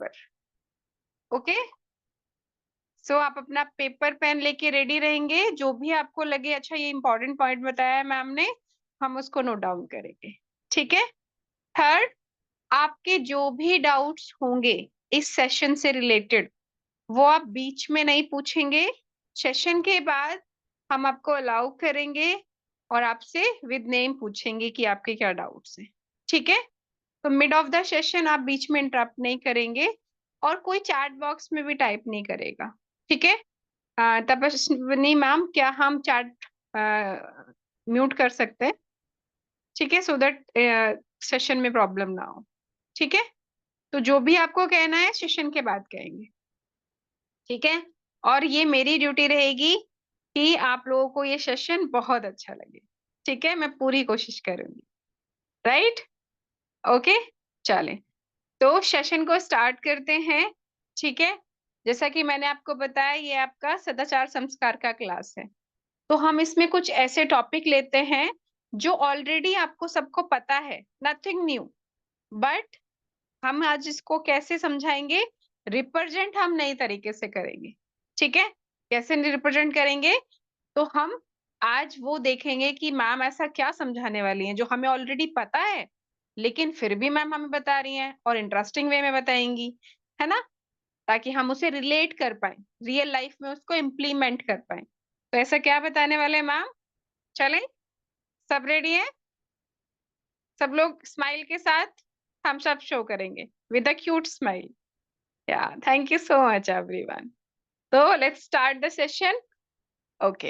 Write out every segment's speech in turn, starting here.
पर। ओके, सो आप अपना पेपर पेन लेके रेडी रहेंगे, जो भी आपको लगे अच्छा ये इंपॉर्टेंट पॉइंट बताया है मैम ने, हम उसको नोट डाउन करेंगे। ठीक है। थर्ड, आपके जो भी डाउट्स होंगे इस सेशन से रिलेटेड, वो आप बीच में नहीं पूछेंगे। सेशन के बाद हम आपको अलाउ करेंगे और आपसे विद नेम पूछेंगे कि आपके क्या डाउट्स हैं। ठीक है। तो मिड ऑफ द सेशन आप बीच में इंटरप्ट नहीं करेंगे और कोई चैट बॉक्स में भी टाइप नहीं करेगा। ठीक है। तपस्विनी मैम, क्या हम चैट म्यूट कर सकते हैं? ठीक है, सो दैट सेशन में प्रॉब्लम ना हो। ठीक है। तो जो भी आपको कहना है सेशन के बाद कहेंगे। ठीक है। और ये मेरी ड्यूटी रहेगी कि आप लोगों को ये सेशन बहुत अच्छा लगे। ठीक है, मैं पूरी कोशिश करूंगी। राइट। ओके, चलें तो सेशन को स्टार्ट करते हैं। ठीक है। जैसा कि मैंने आपको बताया, ये आपका सदाचार संस्कार का क्लास है। तो हम इसमें कुछ ऐसे टॉपिक लेते हैं जो ऑलरेडी आपको सबको पता है, नथिंग न्यू। बट हम आज इसको कैसे समझाएंगे, रिप्रेजेंट हम नए तरीके से करेंगे। ठीक है। कैसे रिप्रेजेंट करेंगे, तो हम आज वो देखेंगे कि मैम ऐसा क्या समझाने वाली हैं जो हमें ऑलरेडी पता है, लेकिन फिर भी मैम हमें बता रही हैं और इंटरेस्टिंग वे में बताएंगी, है ना, ताकि हम उसे रिलेट कर पाए, रियल लाइफ में उसको इम्प्लीमेंट कर पाए। तो ऐसा क्या बताने वाले हैं मैम? चलें, सब रेडी है? सब लोग स्माइल के साथ थम्स अप शो करेंगे with a cute smile. Yeah, thank you so much everyone. तो let's start the session. Okay,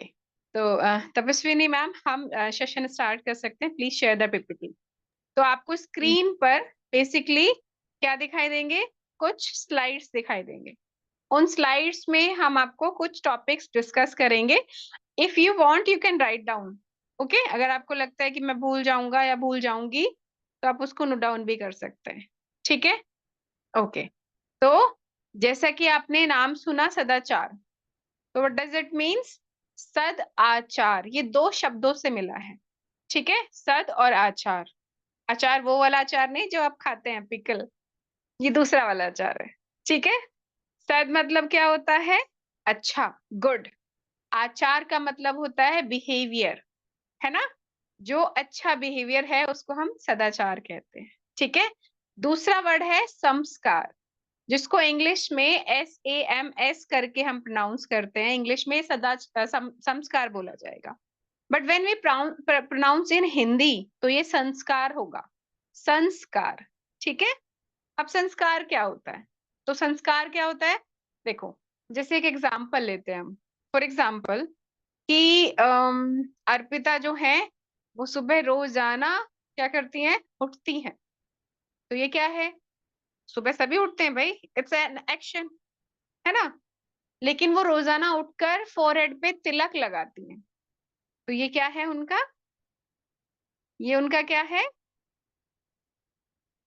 तो तपस्विनी मैम, हम सेशन स्टार्ट कर सकते हैं। Please share the PPT. तो आपको स्क्रीन पर बेसिकली क्या दिखाई देंगे? कुछ स्लाइड्स दिखाई देंगे। उन स्लाइड्स में हम आपको कुछ टॉपिक्स डिस्कस करेंगे। If you want you can write down. Okay, अगर आपको लगता है कि मैं भूल जाऊंगा या भूल जाऊंगी, तो आप उसको नोट डाउन भी कर सकते हैं। ठीक है। ओके, तो जैसा कि आपने नाम सुना सदाचार, तो व्हाट डज इट मीन्स? सद आचार, ये दो शब्दों से मिला है। ठीक है, सद और आचार। अचार वो वाला अचार नहीं जो आप खाते हैं, पिकल, ये दूसरा वाला अचार है। ठीक है। सद मतलब क्या होता है? अच्छा, गुड। आचार का मतलब होता है बिहेवियर, है ना। जो अच्छा बिहेवियर है उसको हम सदाचार कहते हैं। ठीक है। दूसरा वर्ड है संस्कार, जिसको इंग्लिश में SAMS करके हम प्रोनाउंस करते हैं। इंग्लिश में संस्कार बोला जाएगा, बट व्हेन वी प्रोनाउंस इन हिंदी तो ये संस्कार होगा, संस्कार। ठीक है। अब संस्कार क्या होता है? तो संस्कार क्या होता है, देखो, जैसे एक एग्जाम्पल लेते हैं हम। फॉर एग्जाम्पल कि अर्पिता जो है, वो सुबह रोजाना क्या करती हैं? उठती हैं। तो ये क्या है? सुबह सभी उठते हैं भाई, इट्स एन एक्शन, है ना। लेकिन वो रोजाना उठकर फोरहेड पे तिलक लगाती हैं। तो ये क्या है उनका? ये उनका क्या है?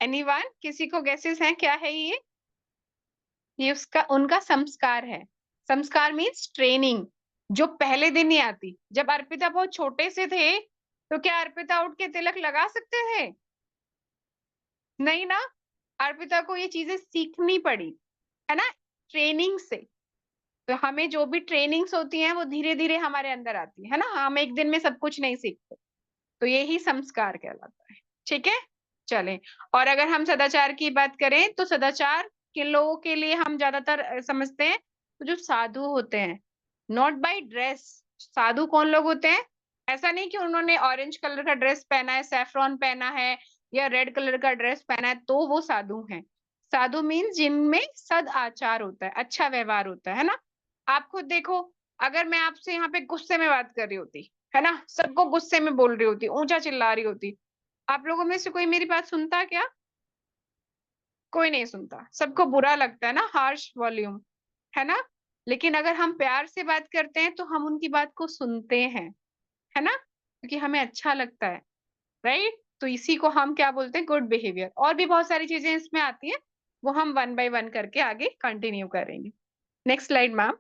एनीवन, किसी को गेसेस हैं क्या है ये उसका उनका संस्कार है। संस्कार मीन्स ट्रेनिंग, जो पहले दिन ही आती। जब अर्पिता बहुत छोटे से थे, तो क्या अर्पिता उठ के तिलक लगा सकते थे? नहीं ना। अर्पिता को ये चीजें सीखनी पड़ी, है ना, ट्रेनिंग से। तो हमें जो भी ट्रेनिंग्स होती हैं वो धीरे धीरे हमारे अंदर आती है ना, हम एक दिन में सब कुछ नहीं सीखते। तो यही संस्कार कहलाता है। ठीक है। चलें, और अगर हम सदाचार की बात करें, तो सदाचार किन लोगों के लिए हम ज्यादातर समझते हैं? तो जो साधु होते हैं, नॉट बाय ड्रेस। साधु कौन लोग होते हैं? ऐसा नहीं कि उन्होंने ऑरेंज कलर का ड्रेस पहना है, सैफ्रॉन पहना है या रेड कलर का ड्रेस पहना है तो वो साधु हैं। साधु मीन्स जिनमें सद आचार होता है, अच्छा व्यवहार होता है ना। आप खुद देखो, अगर मैं आपसे यहाँ पे गुस्से में बात कर रही होती, है ना, सबको गुस्से में बोल रही होती, ऊंचा चिल्ला रही होती, आप लोगों में से कोई मेरी बात सुनता क्या? कोई नहीं सुनता, सबको बुरा लगता है ना, हार्श वॉल्यूम, है ना। लेकिन अगर हम प्यार से बात करते हैं तो हम उनकी बात को सुनते हैं, है ना, क्योंकि हमें अच्छा लगता है। राइट। तो इसी को हम क्या बोलते हैं? Good behaviour. और भी बहुत सारी चीजें इसमें आती हैं, वो हम वन बाय वन करके आगे कंटिन्यू करेंगे। Next slide ma'am.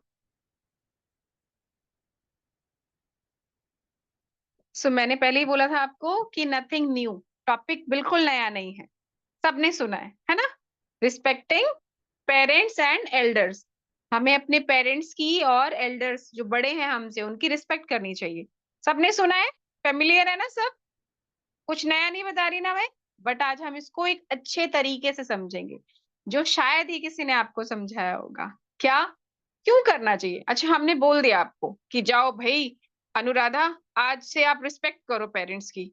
सो मैंने पहले ही बोला था आपको कि नथिंग न्यू, टॉपिक बिल्कुल नया नहीं है, सबने सुना है ना। रिस्पेक्टिंग पेरेंट्स एंड एल्डर्स, हमें अपने पेरेंट्स की और एल्डर्स जो बड़े हैं हमसे उनकी रिस्पेक्ट करनी चाहिए। सबने सुना है, फेमिलियर है ना सब, कुछ नया नहीं बता रही ना मैं। बट आज हम इसको एक अच्छे तरीके से समझेंगे, जो शायद ही किसी ने आपको समझाया होगा। क्या, क्यों करना चाहिए। अच्छा, हमने बोल दिया आपको कि जाओ भाई अनुराधा, आज से आप रिस्पेक्ट करो पेरेंट्स की।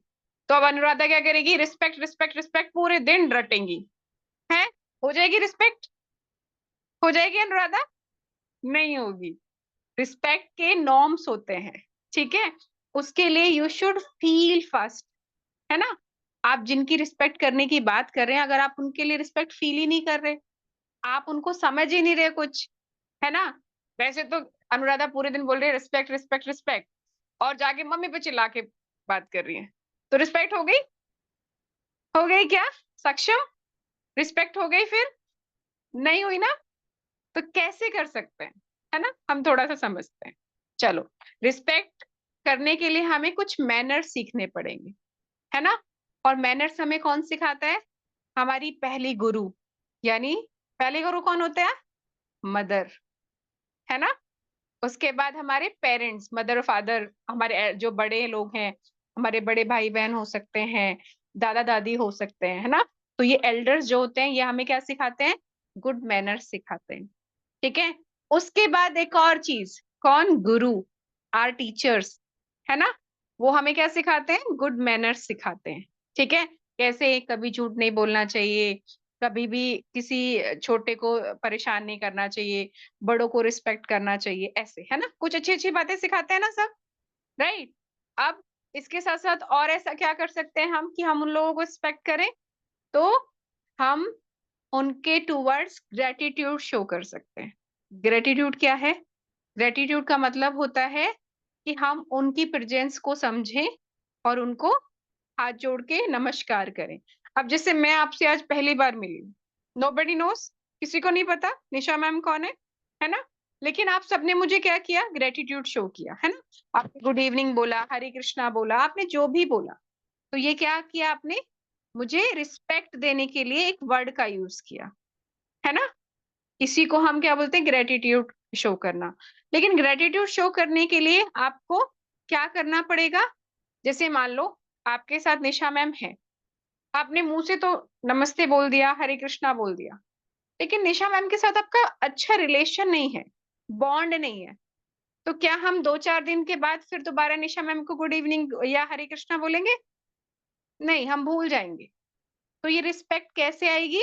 तो अब अनुराधा क्या करेगी, रिस्पेक्ट रिस्पेक्ट रिस्पेक्ट पूरे दिन रटेंगी, है, हो जाएगी रिस्पेक्ट, हो जाएगी अनुराधा? नहीं होगी। रिस्पेक्ट के नॉर्म्स होते हैं, ठीक है, उसके लिए यू शुड फील फर्स्ट, है ना। आप जिनकी रिस्पेक्ट करने की बात कर रहे हैं, अगर आप उनके लिए रिस्पेक्ट फील ही नहीं कर रहे, आप उनको समझ ही नहीं रहे कुछ, है ना। वैसे तो अनुराधा पूरे दिन बोल रही है रिस्पेक्ट रिस्पेक्ट रिस्पेक्ट, और जाके मम्मी पे चिल्ला के बात कर रही है, तो रिस्पेक्ट हो गई? हो गई क्या सक्षम? रिस्पेक्ट हो गई? फिर नहीं हुई ना। तो कैसे कर सकते हैं, है ना, हम थोड़ा सा समझते हैं। चलो, रिस्पेक्ट करने के लिए हमें कुछ मैनर्स सीखने पड़ेंगे, है ना। और मैनर्स हमें कौन सिखाता है? हमारी पहली गुरु, यानी पहले गुरु कौन होते हैं? मदर, है ना। उसके बाद हमारे पेरेंट्स, मदर और फादर, हमारे जो बड़े लोग हैं, हमारे बड़े भाई बहन हो सकते हैं, दादा दादी हो सकते हैं, है ना। तो ये एल्डर्स जो होते हैं, ये हमें क्या सिखाते हैं? गुड मैनर्स सिखाते हैं, ठीक है। उसके बाद एक और चीज, कौन? गुरु, आर टीचर्स, है ना। वो हमें क्या सिखाते हैं? गुड मैनर्स सिखाते हैं, ठीक है। कैसे? कभी झूठ नहीं बोलना चाहिए, कभी भी किसी छोटे को परेशान नहीं करना चाहिए, बड़ों को रिस्पेक्ट करना चाहिए, ऐसे, है ना। कुछ अच्छी अच्छी बातें सिखाते हैं ना सब, राइट। अब इसके साथ साथ और ऐसा क्या कर सकते हैं हम कि हम उन लोगों को रिस्पेक्ट करें? तो हम उनके टूवर्ड्स ग्रेटिट्यूड शो कर सकते हैं। ग्रेटिट्यूड क्या है? ग्रेटिट्यूड का मतलब होता है कि हम उनकी प्रेजेंस को समझें और उनको हाथ जोड़ के नमस्कार करें। अब जैसे मैं आपसे आज पहली बार मिली, नोबडी नोस, किसी को नहीं पता निशा मैम कौन है ना। लेकिन आप सबने मुझे क्या किया? ग्रेटिट्यूड शो किया, है ना। आपने गुड इवनिंग बोला, हरे कृष्णा बोला, आपने जो भी बोला, तो ये क्या किया आपने? मुझे रिस्पेक्ट देने के लिए एक वर्ड का यूज किया, है ना। इसी को हम क्या बोलते हैं? ग्रेटिट्यूड शो करना। लेकिन ग्रेटिट्यूड शो करने के लिए आपको क्या करना पड़ेगा? जैसे मान लो आपके साथ निशा मैम है, आपने मुंह से तो नमस्ते बोल दिया, हरे कृष्णा बोल दिया, लेकिन निशा मैम के साथ आपका अच्छा रिलेशन नहीं है, बॉन्ड नहीं है, तो क्या हम 2-4 दिन के बाद फिर दोबारा निशा मैम को गुड इवनिंग या हरे कृष्णा बोलेंगे? नहीं, हम भूल जाएंगे। तो ये रिस्पेक्ट कैसे आएगी?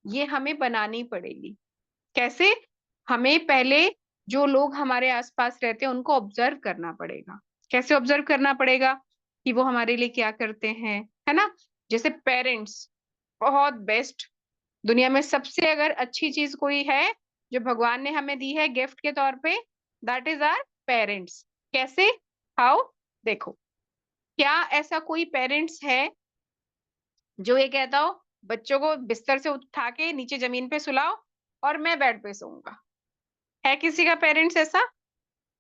ये हमें बनानी पड़ेगी। कैसे? हमें पहले जो लोग हमारे आसपास रहते हैं उनको ऑब्जर्व करना पड़ेगा। कैसे ऑब्जर्व करना पड़ेगा? कि वो हमारे लिए क्या करते हैं, है ना। जैसे पेरेंट्स, बहुत बेस्ट, दुनिया में सबसे अगर अच्छी चीज कोई है जो भगवान ने हमें दी है गिफ्ट के तौर पे, दैट इज आवर पेरेंट्स। कैसे? हाउ? देखो, क्या ऐसा कोई पेरेंट्स है जो ये कहता हो बच्चों को बिस्तर से उठा के नीचे जमीन पे सुलाओ और मैं बेड पे सोऊंगा? है किसी का पेरेंट्स ऐसा?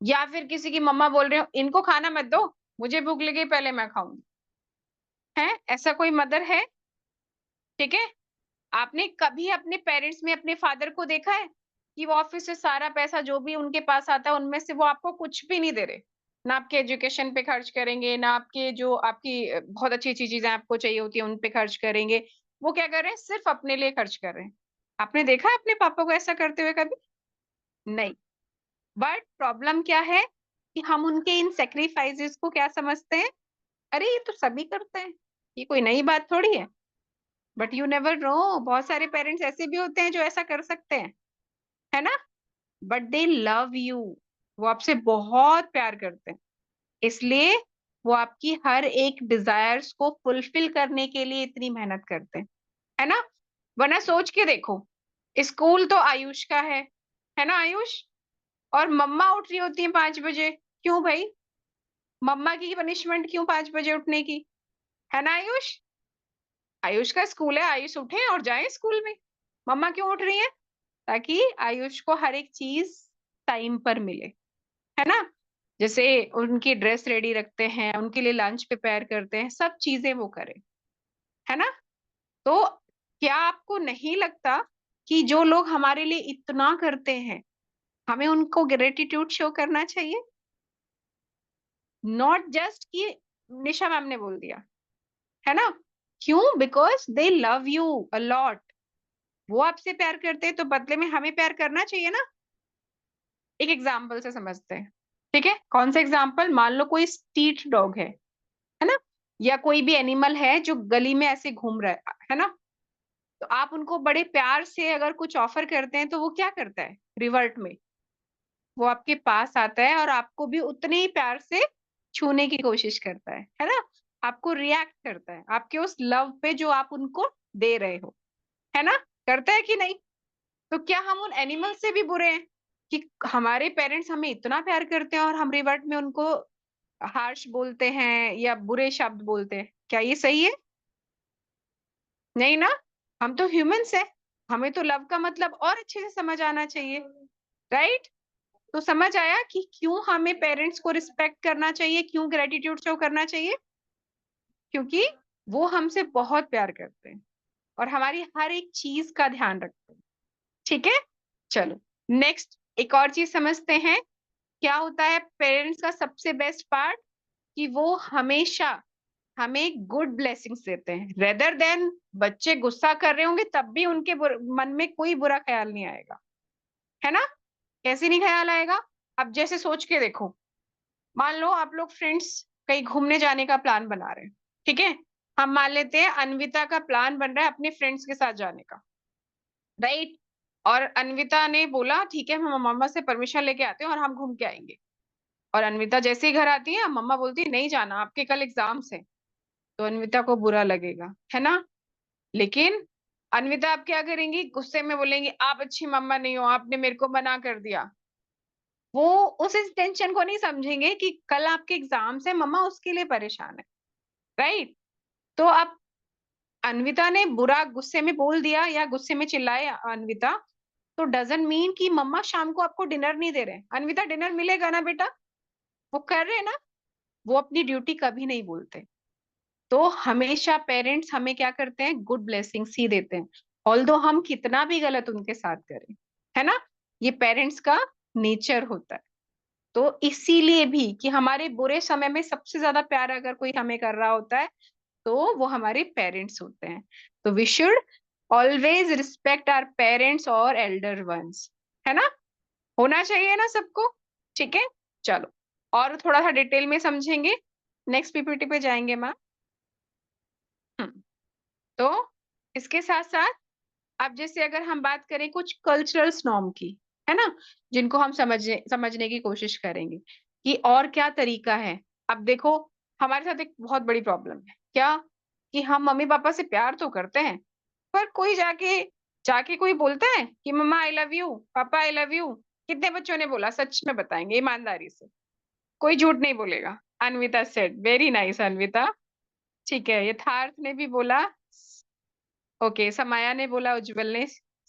या फिर किसी की मम्मा बोल रहे हो इनको खाना मत दो, मुझे भूख लगी पहले मैं खाऊंगी? है ऐसा कोई मदर है? ठीक है। आपने कभी अपने पेरेंट्स में अपने फादर को देखा है कि वो ऑफिस से सारा पैसा जो भी उनके पास आता है उनमें से वो आपको कुछ भी नहीं दे रहे? ना आपके एजुकेशन पे खर्च करेंगे, ना आपके जो आपकी बहुत अच्छी अच्छी चीजें आपको चाहिए होती है उन पे खर्च करेंगे। वो क्या कर रहे हैं? सिर्फ अपने लिए खर्च कर रहे हैं। आपने देखा है अपने पापा को ऐसा करते हुए कभी? नहीं। बट प्रॉब्लम क्या है कि हम उनके इन सेक्रीफाइसेस को क्या समझते हैं? अरे ये तो सभी करते हैं, ये कोई नई बात थोड़ी है। बट यू नेवर नो, बहुत सारे पेरेंट्स ऐसे भी होते हैं जो ऐसा कर सकते हैं, है ना। बट दे लव यू, वो आपसे बहुत प्यार करते हैं, इसलिए वो आपकी हर एक डिजायर्स को फुलफिल करने के लिए इतनी मेहनत करते हैं, है ना। वरना सोच के देखो, स्कूल तो आयुष का है ना आयुष, और मम्मा उठ रही होती है 5 बजे, क्यों भाई? मम्मा की पनिशमेंट क्यों 5 बजे उठने की? है ना आयुष? आयुष का स्कूल है, आयुष उठे और जाए स्कूल में। मम्मा क्यों उठ रही है? ताकि आयुष को हर एक चीज टाइम पर मिले, है ना। जैसे उनकी ड्रेस रेडी रखते हैं, उनके लिए लंच प्रिपेयर करते हैं, सब चीजें वो करें, है ना। तो क्या आपको नहीं लगता कि जो लोग हमारे लिए इतना करते हैं, हमें उनको ग्रेटिट्यूड शो करना चाहिए। नॉट जस्ट कि निशा मैम ने बोल दिया, है ना? क्यों? Because they love you a lot. वो आपसे प्यार करते हैं तो बदले में हमें प्यार करना चाहिए ना। एक एग्जाम्पल से समझते हैं, ठीक है? कौन सा एग्जाम्पल? मान लो कोई स्ट्रीट डॉग है ना, या कोई भी एनिमल है जो गली में ऐसे घूम रहा है ना, तो आप उनको बड़े प्यार से अगर कुछ ऑफर करते हैं तो वो क्या करता है? रिवर्ट में वो आपके पास आता है और आपको भी उतने ही प्यार से छूने की कोशिश करता है ना? आपको रिएक्ट करता है आपके उस लव पे जो आप उनको दे रहे हो, है ना? करता है कि नहीं? तो क्या हम उन एनिमल से भी बुरे हैं कि हमारे पेरेंट्स हमें इतना प्यार करते हैं और हम रिवर्ट में उनको हार्श बोलते हैं या बुरे शब्द बोलते हैं? क्या ये सही है? नहीं ना। हम तो ह्यूमंस है, हमें तो लव का मतलब और अच्छे से समझ आना चाहिए, राइट? तो समझ आया कि क्यों हमें पेरेंट्स को रिस्पेक्ट करना चाहिए, क्यों ग्रेटिट्यूड शो करना चाहिए? क्योंकि वो हमसे बहुत प्यार करते हैं और हमारी हर एक चीज का ध्यान रखते हैं। ठीक है, चलो नेक्स्ट एक और चीज समझते हैं। क्या होता है पेरेंट्स का सबसे बेस्ट पार्ट? कि वो हमेशा हमें गुड ब्लेसिंग्स देते हैं, रेदर देन बच्चे गुस्सा कर रहे होंगे तब भी उनके मन में कोई बुरा ख्याल नहीं आएगा, है ना? कैसे नहीं ख्याल आएगा? अब जैसे सोच के देखो, मान लो आप लोग फ्रेंड्स कहीं घूमने जाने का प्लान बना रहे हैं, ठीक है? हम मान लेते हैं अन्विता का प्लान बन रहा है अपने फ्रेंड्स के साथ जाने का, राइट? और अन्विता ने बोला ठीक है हम मम्मा से परमिशन लेके आते हैं और हम घूम के आएंगे। और अन्विता जैसे ही घर आती है मम्मा बोलती है नहीं जाना, आपके कल एग्जाम्स है। तो अन्विता को बुरा लगेगा, है ना? लेकिन अन्विता आप क्या करेंगी? गुस्से में बोलेंगी आप अच्छी मम्मा नहीं हो, आपने मेरे को मना कर दिया। वो उस टेंशन को नहीं समझेंगे कि कल आपके एग्जाम्स है, मम्मा उसके लिए परेशान है, राइट? तो अब अन्विता ने बुरा गुस्से में बोल दिया या गुस्से में चिल्लाए अन्विता, तो डजंट मीन कि मम्मा शाम को आपको डिनर नहीं दे रहे। अन्विता डिनर मिलेगा ना बेटा, वो कर रहे हैं ना। वो अपनी ड्यूटी कभी नहीं बोलते। तो हमेशा पेरेंट्स हमें क्या करते हैं? गुड ब्लेसिंग्स ही देते हैं, ऑल्दो हम कितना भी गलत उनके साथ करें, है ना? ये पेरेंट्स का नेचर होता है। तो इसीलिए भी कि हमारे बुरे समय में सबसे ज्यादा प्यार अगर कोई हमें कर रहा होता है तो वो हमारे पेरेंट्स होते हैं। तो we should always respect our parents और एल्डर वंस, है ना? होना चाहिए ना सबको। ठीक है, चलो और थोड़ा सा डिटेल में समझेंगे, नेक्स्ट पीपीटी पे जाएंगे मैम। तो इसके साथ साथ अब जैसे अगर हम बात करें कुछ कल्चरल नॉर्म की, है ना, जिनको हम समझने की कोशिश करेंगे कि और क्या तरीका है। अब देखो हमारे साथ एक बहुत बड़ी प्रॉब्लम है क्या, कि हम मम्मी पापा से प्यार तो करते हैं पर कोई जाके जाके कोई बोलता है कि मम्मा आई लव यू, पापा आई लव यू? कितने बच्चों ने बोला? सच में बताएंगे ईमानदारी से, कोई झूठ नहीं बोलेगा। Anvita said, very nice Anvita. ठीक है, यथार्थ ने भी बोला, ओके, समाया ने बोला, उज्जवल ने,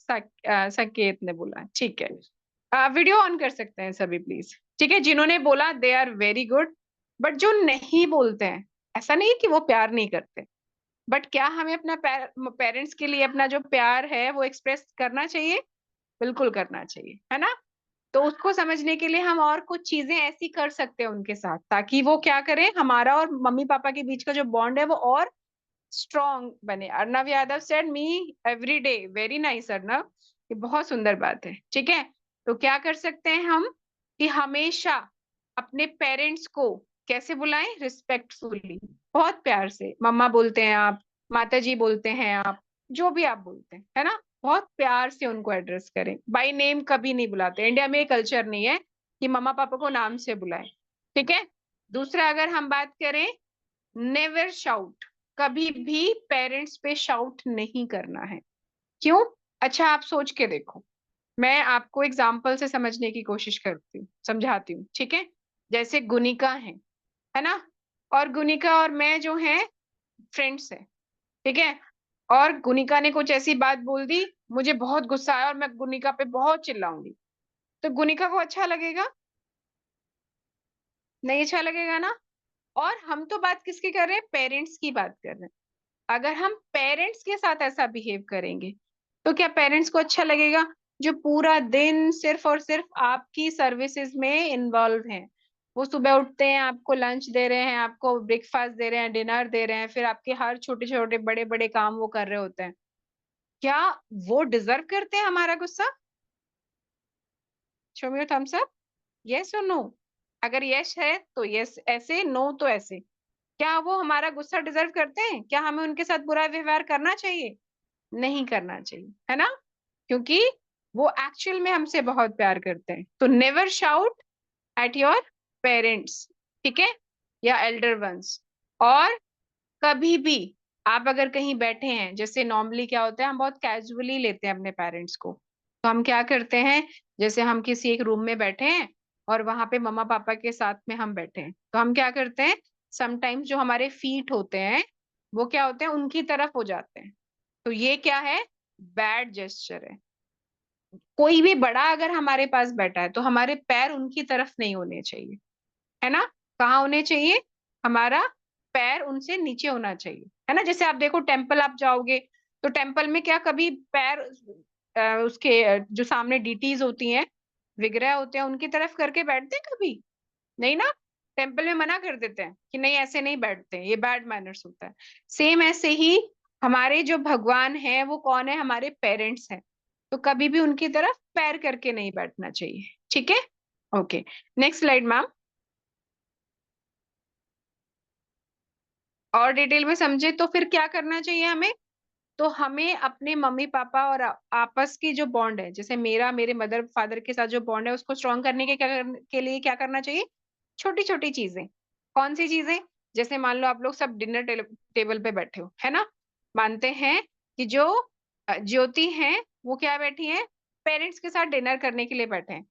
संकेत ने बोला। ठीक है, वीडियो ऑन कर सकते हैं सभी प्लीज। ठीक है, जिन्होंने बोला they are very good. But जो नहीं बोलते हैं, ऐसा नहीं कि वो प्यार नहीं करते, बट क्या हमें अपना पेरेंट्स के लिए अपना जो प्यार है वो एक्सप्रेस करना चाहिए? बिल्कुल करना चाहिए, है ना? तो उसको समझने के लिए हम और कुछ चीजें ऐसी कर सकते हैं उनके साथ, ताकि वो क्या करें, हमारा और मम्मी पापा के बीच का जो बॉन्ड है वो और स्ट्रॉन्ग बने। Arnav Yadav said me every day, very nice Arnav, ये बहुत सुंदर बात है। ठीक है, तो क्या कर सकते हैं हम कि हमेशा अपने पेरेंट्स को कैसे बुलाएं? रिस्पेक्टफुली, बहुत प्यार से मम्मा बोलते हैं आप, माता जी बोलते हैं आप, जो भी आप बोलते हैं, है ना? बहुत प्यार से उनको एड्रेस करें, बाय नेम कभी नहीं बुलाते। इंडिया में ये कल्चर नहीं है कि मम्मा पापा को नाम से बुलाएं। ठीक है, दूसरा अगर हम बात करें, नेवर शाउट, कभी भी पेरेंट्स पे शाउट नहीं करना है। क्यों? अच्छा आप सोच के देखो, मैं आपको एग्जाम्पल से समझने की कोशिश करती हूँ, समझाती हूँ, ठीक है? जैसे गुनिका है ना, और गुनिका और मैं जो है फ्रेंड्स है, ठीक है? और गुनिका ने कुछ ऐसी बात बोल दी, मुझे बहुत गुस्सा आया और मैं गुनिका पे बहुत चिल्लाऊंगी, तो गुनिका को अच्छा लगेगा? नहीं अच्छा लगेगा ना। और हम तो बात किसकी कर रहे हैं? पेरेंट्स की बात कर रहे हैं। अगर हम पेरेंट्स के साथ ऐसा बिहेव करेंगे तो क्या पेरेंट्स को अच्छा लगेगा जो पूरा दिन सिर्फ और सिर्फ आपकी सर्विसेज में इन्वॉल्व हैं? वो सुबह उठते हैं, आपको लंच दे रहे हैं, आपको ब्रेकफास्ट दे रहे हैं, डिनर दे रहे हैं, फिर आपके हर छोटे छोटे बड़े बड़े काम वो कर रहे होते हैं। क्या वो डिजर्व करते हैं हमारा गुस्सा? Show me your thumbs up, yes और नो। अगर यस है तो यस ऐसे, नो तो ऐसे। क्या वो हमारा गुस्सा डिजर्व करते हैं? क्या हमें उनके साथ बुरा व्यवहार करना चाहिए? नहीं करना चाहिए, है ना? क्योंकि वो एक्चुअल में हमसे बहुत प्यार करते हैं। तो never shout at your parents, ठीक है, या एल्डर वंस। और कभी भी आप अगर कहीं बैठे हैं, जैसे नॉर्मली क्या होता है, हम बहुत कैजुअली लेते हैं अपने पेरेंट्स को। तो हम क्या करते हैं, जैसे हम किसी एक रूम में बैठे हैं और वहां पे मम्मा पापा के साथ में हम बैठे हैं, तो हम क्या करते हैं, समटाइम्स जो हमारे फीट होते हैं वो क्या होते हैं, उनकी तरफ हो जाते हैं। तो ये क्या है, बैड जेस्चर है। कोई भी बड़ा अगर हमारे पास बैठा है तो हमारे पैर उनकी तरफ नहीं होने चाहिए, है ना? कहाँ होने चाहिए? हमारा पैर उनसे नीचे होना चाहिए, है ना? जैसे आप देखो टेम्पल आप जाओगे, तो टेम्पल में क्या कभी पैर उसके जो सामने डीटीज होती हैं, विग्रह होते हैं, उनकी तरफ करके बैठते हैं कभी? नहीं ना। टेम्पल में मना कर देते हैं कि नहीं ऐसे नहीं बैठते, ये बैड मैनर्स होता है। सेम ऐसे ही हमारे जो भगवान है वो कौन है, हमारे पेरेंट्स हैं। तो कभी भी उनकी तरफ पैर करके नहीं बैठना चाहिए, ठीक है? Okay, next slide ma'am. और डिटेल में समझे तो फिर क्या करना चाहिए हमें? तो हमें अपने मम्मी पापा और आपस की जो बॉन्ड है, जैसे मेरा मेरे मदर फादर के साथ जो बॉन्ड है, उसको स्ट्रॉन्ग करने के लिए क्या करना चाहिए? छोटी छोटी चीजें। कौन सी चीजें? जैसे मान लो आप लोग सब डिनर टेबल पे बैठे हो, है ना? मानते हैं कि जो ज्योति है वो क्या बैठी है, पेरेंट्स के साथ डिनर करने के लिए बैठे हैं।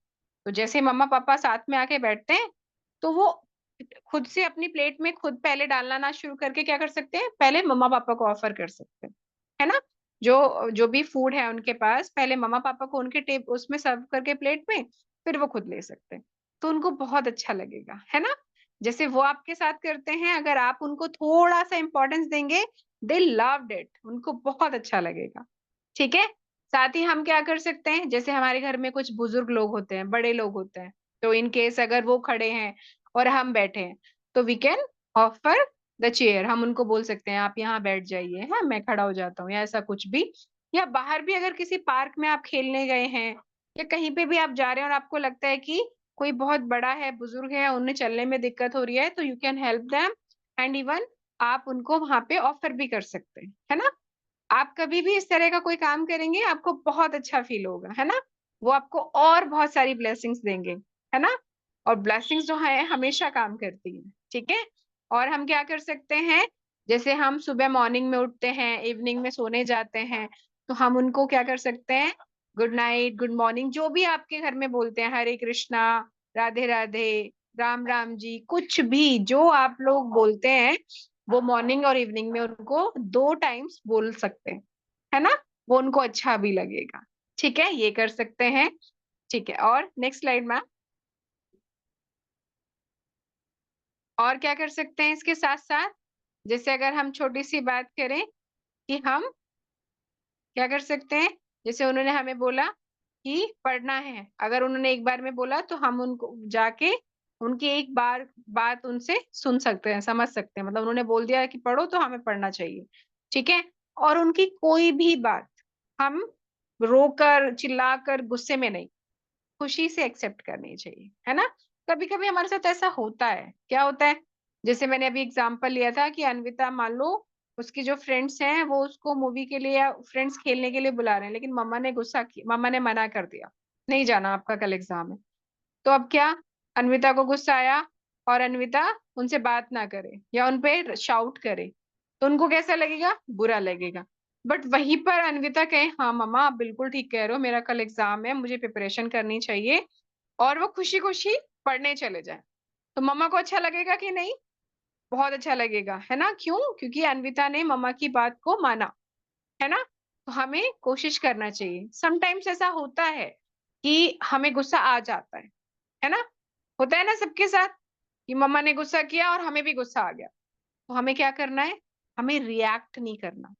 तो जैसे मम्मा पापा साथ में आके बैठते हैं, तो वो खुद से अपनी प्लेट में खुद पहले डालना ना शुरू करके क्या कर सकते हैं, पहले मम्मा पापा को ऑफर कर सकते हैं, है ना? जो जो भी फूड है उनके पास, पहले मम्मा पापा को उनके टेब उसमें सर्व करके प्लेट में, फिर वो खुद ले सकते हैं। तो उनको बहुत अच्छा लगेगा, है ना? जैसे वो आपके साथ करते हैं, अगर आप उनको थोड़ा सा इंपॉर्टेंस देंगे, दे लव्ड इट, उनको बहुत अच्छा लगेगा, ठीक है? साथ ही हम क्या कर सकते हैं, जैसे हमारे घर में कुछ बुजुर्ग लोग होते हैं, बड़े लोग होते हैं, तो इन केस अगर वो खड़े हैं और हम बैठे हैं, तो we can offer the chair. हम उनको बोल सकते हैं आप यहाँ बैठ जाइए, हाँ मैं खड़ा हो जाता हूँ, या ऐसा कुछ भी। या बाहर भी अगर किसी पार्क में आप खेलने गए हैं, या कहीं पे भी आप जा रहे हैं और आपको लगता है कि कोई बहुत बड़ा है, बुजुर्ग है, उन्हें चलने में दिक्कत हो रही है, तो you can help them. And even आप उनको वहां पे ऑफर भी कर सकते हैं, है ना? आप कभी भी इस तरह का कोई काम करेंगे, आपको बहुत अच्छा फील होगा, है ना? वो आपको और बहुत सारी ब्लेसिंग्स देंगे, है ना? और ब्लेसिंग्स जो है हमेशा काम करती है, ठीक है? और हम क्या कर सकते हैं, जैसे हम सुबह मॉर्निंग में उठते हैं, इवनिंग में सोने जाते हैं, तो हम उनको क्या कर सकते हैं, गुड नाइट, गुड मॉर्निंग, जो भी आपके घर में बोलते हैं, हरे कृष्णा, राधे राधे, राम राम जी, कुछ भी जो आप लोग बोलते हैं, वो मॉर्निंग और इवनिंग में उनको 2 टाइम्स बोल सकते हैं, है ना? वो उनको अच्छा भी लगेगा, ठीक है? ये कर सकते हैं, ठीक है? और नेक्स्ट स्लाइड मैम। और क्या कर सकते हैं इसके साथ साथ, जैसे अगर हम छोटी सी बात करें कि हम क्या कर सकते हैं, जैसे उन्होंने हमें बोला कि पढ़ना है, अगर उन्होंने एक बार में बोला तो हम उनको जाके उनकी एक बार बात उनसे सुन सकते हैं, समझ सकते हैं, मतलब उन्होंने बोल दिया कि पढ़ो तो हमें पढ़ना चाहिए, ठीक है? और उनकी कोई भी बात हम रोकर चिल्लाकर गुस्से में नहीं, खुशी से एक्सेप्ट करनी चाहिए, है ना? कभी कभी हमारे साथ ऐसा होता है, क्या होता है, जैसे मैंने अभी एग्जांपल लिया था कि अन्विता मान लो उसकी जो फ्रेंड्स हैं वो उसको मूवी के लिए या फ्रेंड्स खेलने के लिए बुला रहे हैं, लेकिन मम्मा ने मना कर दिया, नहीं जाना आपका कल एग्जाम है। तो अब क्या, अन्विता को गुस्सा आया और अन्विता उनसे बात ना करे या उन पे शाउट करे, तो उनको कैसा लगेगा, बुरा लगेगा। बट वहीं पर अन्विता कहे हाँ मम्मा आप बिल्कुल ठीक कह रहे हो, मेरा कल एग्जाम है, मुझे प्रिपरेशन करनी चाहिए, और वो खुशी खुशी पढ़ने चले जाए, तो मम्मा को अच्छा लगेगा कि नहीं? बहुत अच्छा लगेगा, है ना? क्यों? क्योंकि अन्विता ने मम्मा की बात को माना, है ना? तो हमें कोशिश करना चाहिए। समटाइम्स ऐसा होता है कि हमें गुस्सा आ जाता है ना? होता है ना सबके साथ कि मम्मा ने गुस्सा किया और हमें भी गुस्सा आ गया, तो हमें क्या करना है, हमें रिएक्ट नहीं करना,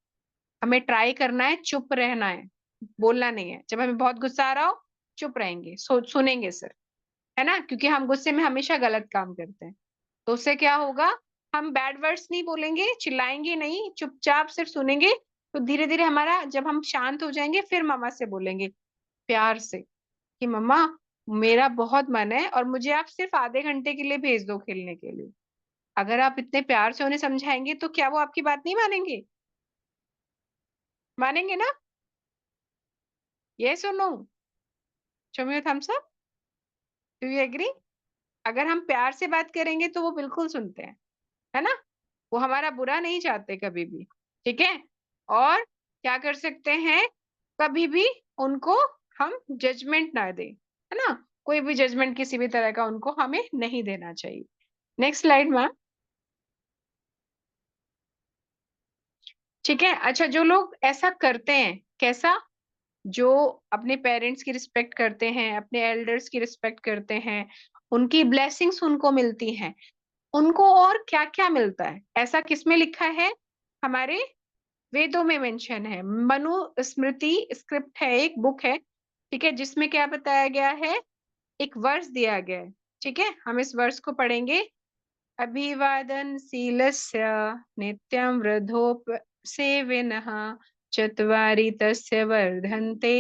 हमें ट्राई करना है चुप रहना है, बोलना नहीं है। जब हमें बहुत गुस्सा आ रहा हो, चुप रहेंगे, सुनेंगे सिर्फ, है ना, क्योंकि हम गुस्से में हमेशा गलत काम करते हैं। तो उससे क्या होगा, हम बैड वर्ड्स नहीं बोलेंगे, चिल्लाएंगे नहीं, चुपचाप सिर्फ सुनेंगे। तो धीरे धीरे हमारा, जब हम शांत हो जाएंगे, फिर मम्मा से बोलेंगे प्यार से कि मम्मा, मेरा बहुत मन है और मुझे आप सिर्फ आधे घंटे के लिए भेज दो खेलने के लिए। अगर आप इतने प्यार से उन्हें समझाएंगे तो क्या वो आपकी बात नहीं मानेंगे? मानेंगे ना? यस और no? Show me thumbs up. Do you agree? अगर हम प्यार से बात करेंगे तो वो बिल्कुल सुनते हैं, है ना। वो हमारा बुरा नहीं चाहते कभी भी। ठीक है। और क्या कर सकते हैं, कभी भी उनको हम जजमेंट ना दें, है ना। कोई भी जजमेंट किसी भी तरह का उनको हमें नहीं देना चाहिए। Next slide ma'am. ठीक है। अच्छा, जो लोग ऐसा करते हैं, कैसा, जो अपने पेरेंट्स की रिस्पेक्ट करते हैं, अपने एल्डर्स की रिस्पेक्ट करते हैं, उनकी ब्लेसिंग्स उनको मिलती हैं, उनको और क्या क्या मिलता है, ऐसा किसमें लिखा है? हमारे वेदों में मेंशन है। मनु स्मृति स्क्रिप्ट है, एक बुक है, ठीक है, जिसमें क्या बताया गया है, एक वर्स दिया गया है। ठीक है, हम इस वर्स को पढ़ेंगे। अभिवादन शीलस्य नित्यं वृद्धोप सेविनः चत्वारि तस्य वर्धन्ते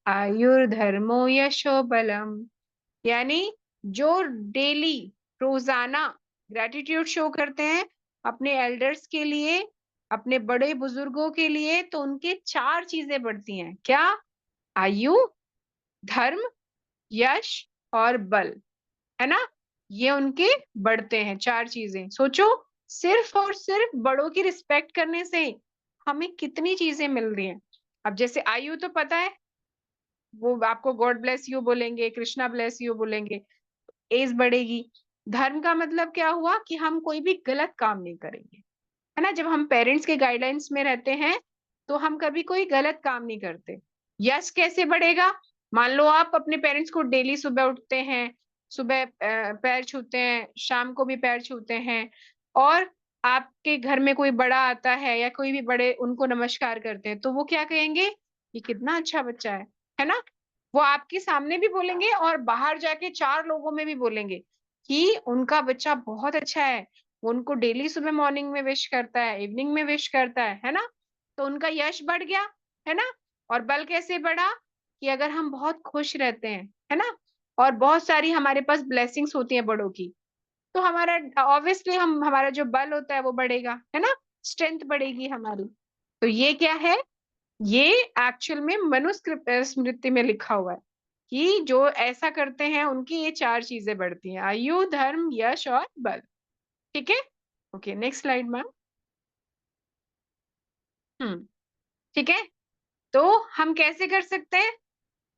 आयुर्धर्मो यशो बलम। यानी जो डेली, रोजाना ग्रेटिट्यूड शो करते हैं अपने एल्डर्स के लिए, अपने बड़े बुजुर्गों के लिए, तो उनके चार चीजें बढ़ती हैं। क्या? आयु, धर्म, यश और बल, है ना। ये उनके बढ़ते हैं, चार चीजें। सोचो, सिर्फ और सिर्फ बड़ों की रिस्पेक्ट करने से हमें कितनी चीजें मिल रही हैं। अब जैसे आयु तो पता है, वो आपको गॉड ब्लेस यू बोलेंगे, कृष्णा ब्लेस यू बोलेंगे, एज बढ़ेगी। धर्म का मतलब क्या हुआ कि हम कोई भी गलत काम नहीं करेंगे, है ना। जब हम पेरेंट्स के गाइडेंस में रहते हैं तो हम कभी कोई गलत काम नहीं करते। यश कैसे बढ़ेगा? मान लो आप अपने पेरेंट्स को डेली सुबह उठते हैं, सुबह पैर छूते हैं, शाम को भी पैर छूते हैं, और आपके घर में कोई बड़ा आता है या कोई भी बड़े, उनको नमस्कार करते हैं, तो वो क्या कहेंगे, ये कितना अच्छा बच्चा है ना। वो आपके सामने भी बोलेंगे और बाहर जाके चार लोगों में भी बोलेंगे कि उनका बच्चा बहुत अच्छा है। वो उनको डेली सुबह मॉर्निंग में विश करता है, इवनिंग में विश करता है ना। तो उनका यश बढ़ गया, है ना। और बल कैसे बढ़ा, कि अगर हम बहुत खुश रहते हैं, है ना, और बहुत सारी हमारे पास ब्लेसिंग्स होती हैं बड़ों की, तो हमारा ऑब्वियसली हम, हमारा जो बल होता है वो बढ़ेगा, है ना, स्ट्रेंथ बढ़ेगी हमारी। तो ये क्या है, ये एक्चुअल में मनुस्मृति स्मृति में लिखा हुआ है कि जो ऐसा करते हैं उनकी ये चार चीजें बढ़ती हैं, आयु, धर्म, यश और बल। ठीक है। Okay, next slide ma'am. Hmm. ठीक है। तो हम कैसे कर सकते हैं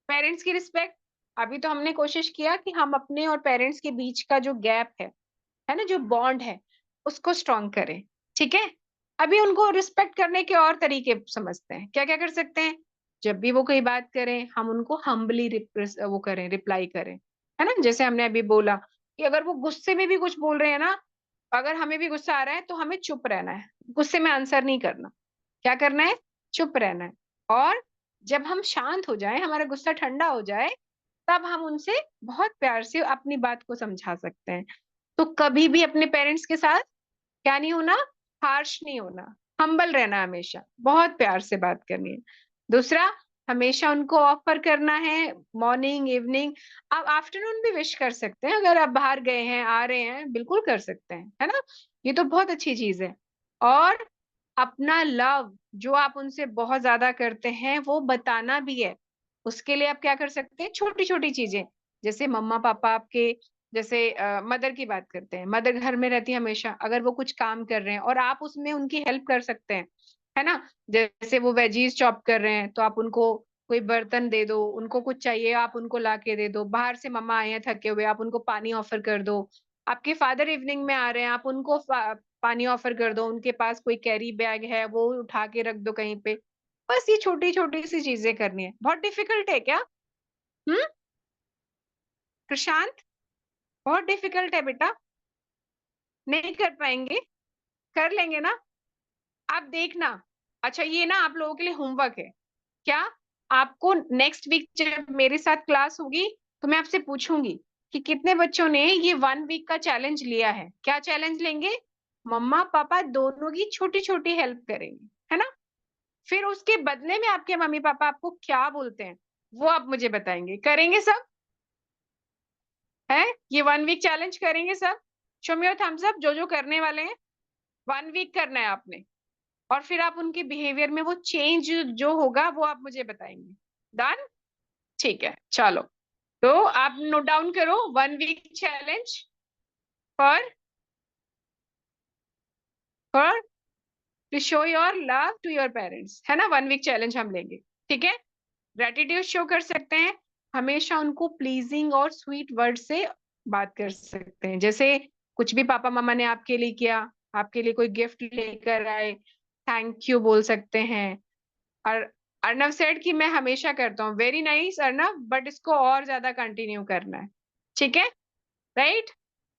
पेरेंट्स की रिस्पेक्ट? अभी तो हमने कोशिश किया कि हम अपने और पेरेंट्स के बीच का जो गैप है ना, जो बॉन्ड है, उसको स्ट्रॉन्ग करें। ठीक है। अभी उनको रिस्पेक्ट करने के और तरीके समझते हैं। क्या क्या कर सकते हैं? जब भी वो कोई बात करें, हम उनको हम्बली वो करें, रिप्लाई करें, है ना। जैसे हमने अभी बोला कि अगर वो गुस्से में भी कुछ बोल रहे हैं ना, अगर हमें भी गुस्सा आ रहा है तो हमें चुप रहना है, गुस्से में आंसर नहीं करना। क्या करना है? चुप रहना है। और जब हम शांत हो जाए, हमारा गुस्सा ठंडा हो जाए, तब हम उनसे बहुत प्यार से अपनी बात को समझा सकते हैं। तो कभी भी अपने पेरेंट्स के साथ क्या नहीं होना, हार्श नहीं होना, हम्बल रहना, हमेशा बहुत प्यार से बात करनी है। दूसरा, हमेशा उनको ऑफर करना है, मॉर्निंग, इवनिंग, आप आफ्टरनून भी विश कर सकते हैं, अगर आप बाहर गए हैं, आ रहे हैं, बिल्कुल कर सकते हैं, है ना। ये तो बहुत अच्छी चीज है। और अपना लव जो आप उनसे बहुत ज्यादा करते हैं वो बताना भी है। उसके लिए आप क्या कर सकते हैं, छोटी छोटी चीजें, जैसे मम्मा पापा आपके, जैसे मदर की बात करते हैं, मदर घर में रहती है हमेशा, अगर वो कुछ काम कर रहे हैं और आप उसमें उनकी हेल्प कर सकते हैं, है ना। जैसे वो वेजीज चॉप कर रहे हैं तो आप उनको कोई बर्तन दे दो, उनको कुछ चाहिए आप उनको ला के दे दो, बाहर से मम्मा आए हैं थके हुए, आप उनको पानी ऑफर कर दो। आपके फादर इवनिंग में आ रहे हैं, आप उनको पानी ऑफर कर दो, उनके पास कोई कैरी बैग है वो उठा के रख दो कहीं पे। बस ये छोटी छोटी सी चीजें करनी है। बहुत डिफिकल्ट है क्या? हम्म। प्रशांत, बहुत डिफिकल्ट है बेटा? नहीं कर पाएंगे? कर लेंगे ना? आप देखना। अच्छा, ये ना आप लोगों के लिए होमवर्क है। क्या? आपको नेक्स्ट वीक जब मेरे साथ क्लास होगी तो मैं आपसे पूछूंगी कि कितने बच्चों ने ये 1 वीक का चैलेंज लिया है। क्या चैलेंज लेंगे? मम्मा पापा दोनों की छोटी छोटी हेल्प करेंगे, है ना? फिर उसके बदले में आपके मम्मी पापा आपको क्या बोलते हैं वो आप मुझे बताएंगे। करेंगे सब? है? ये 1 वीक चैलेंज करेंगे सब? Show me your thumbs up जो करने वाले हैं। 1 वीक करना है आपने, और फिर आप उनके बिहेवियर में वो चेंज जो होगा वो आप मुझे बताएंगे। डन? ठीक है, चलो। तो आप नोट डाउन करो, 1 week challenge for for to show your love to your parents, है ना? 1 वीक चैलेंज हम लेंगे, ठीक है? ग्रेटिट्यूड शो कर सकते हैं, हमेशा उनको प्लीजिंग और स्वीट वर्ड से बात कर सकते हैं। जैसे कुछ भी पापा मामा ने आपके लिए किया, आपके लिए कोई गिफ्ट लेकर आए, थैंक यू बोल सकते हैं। और अर्नव सेड कि मैं हमेशा करता हूँ। वेरी नाइस अर्नव, बट इसको और ज्यादा कंटिन्यू करना है, ठीक है? राइट?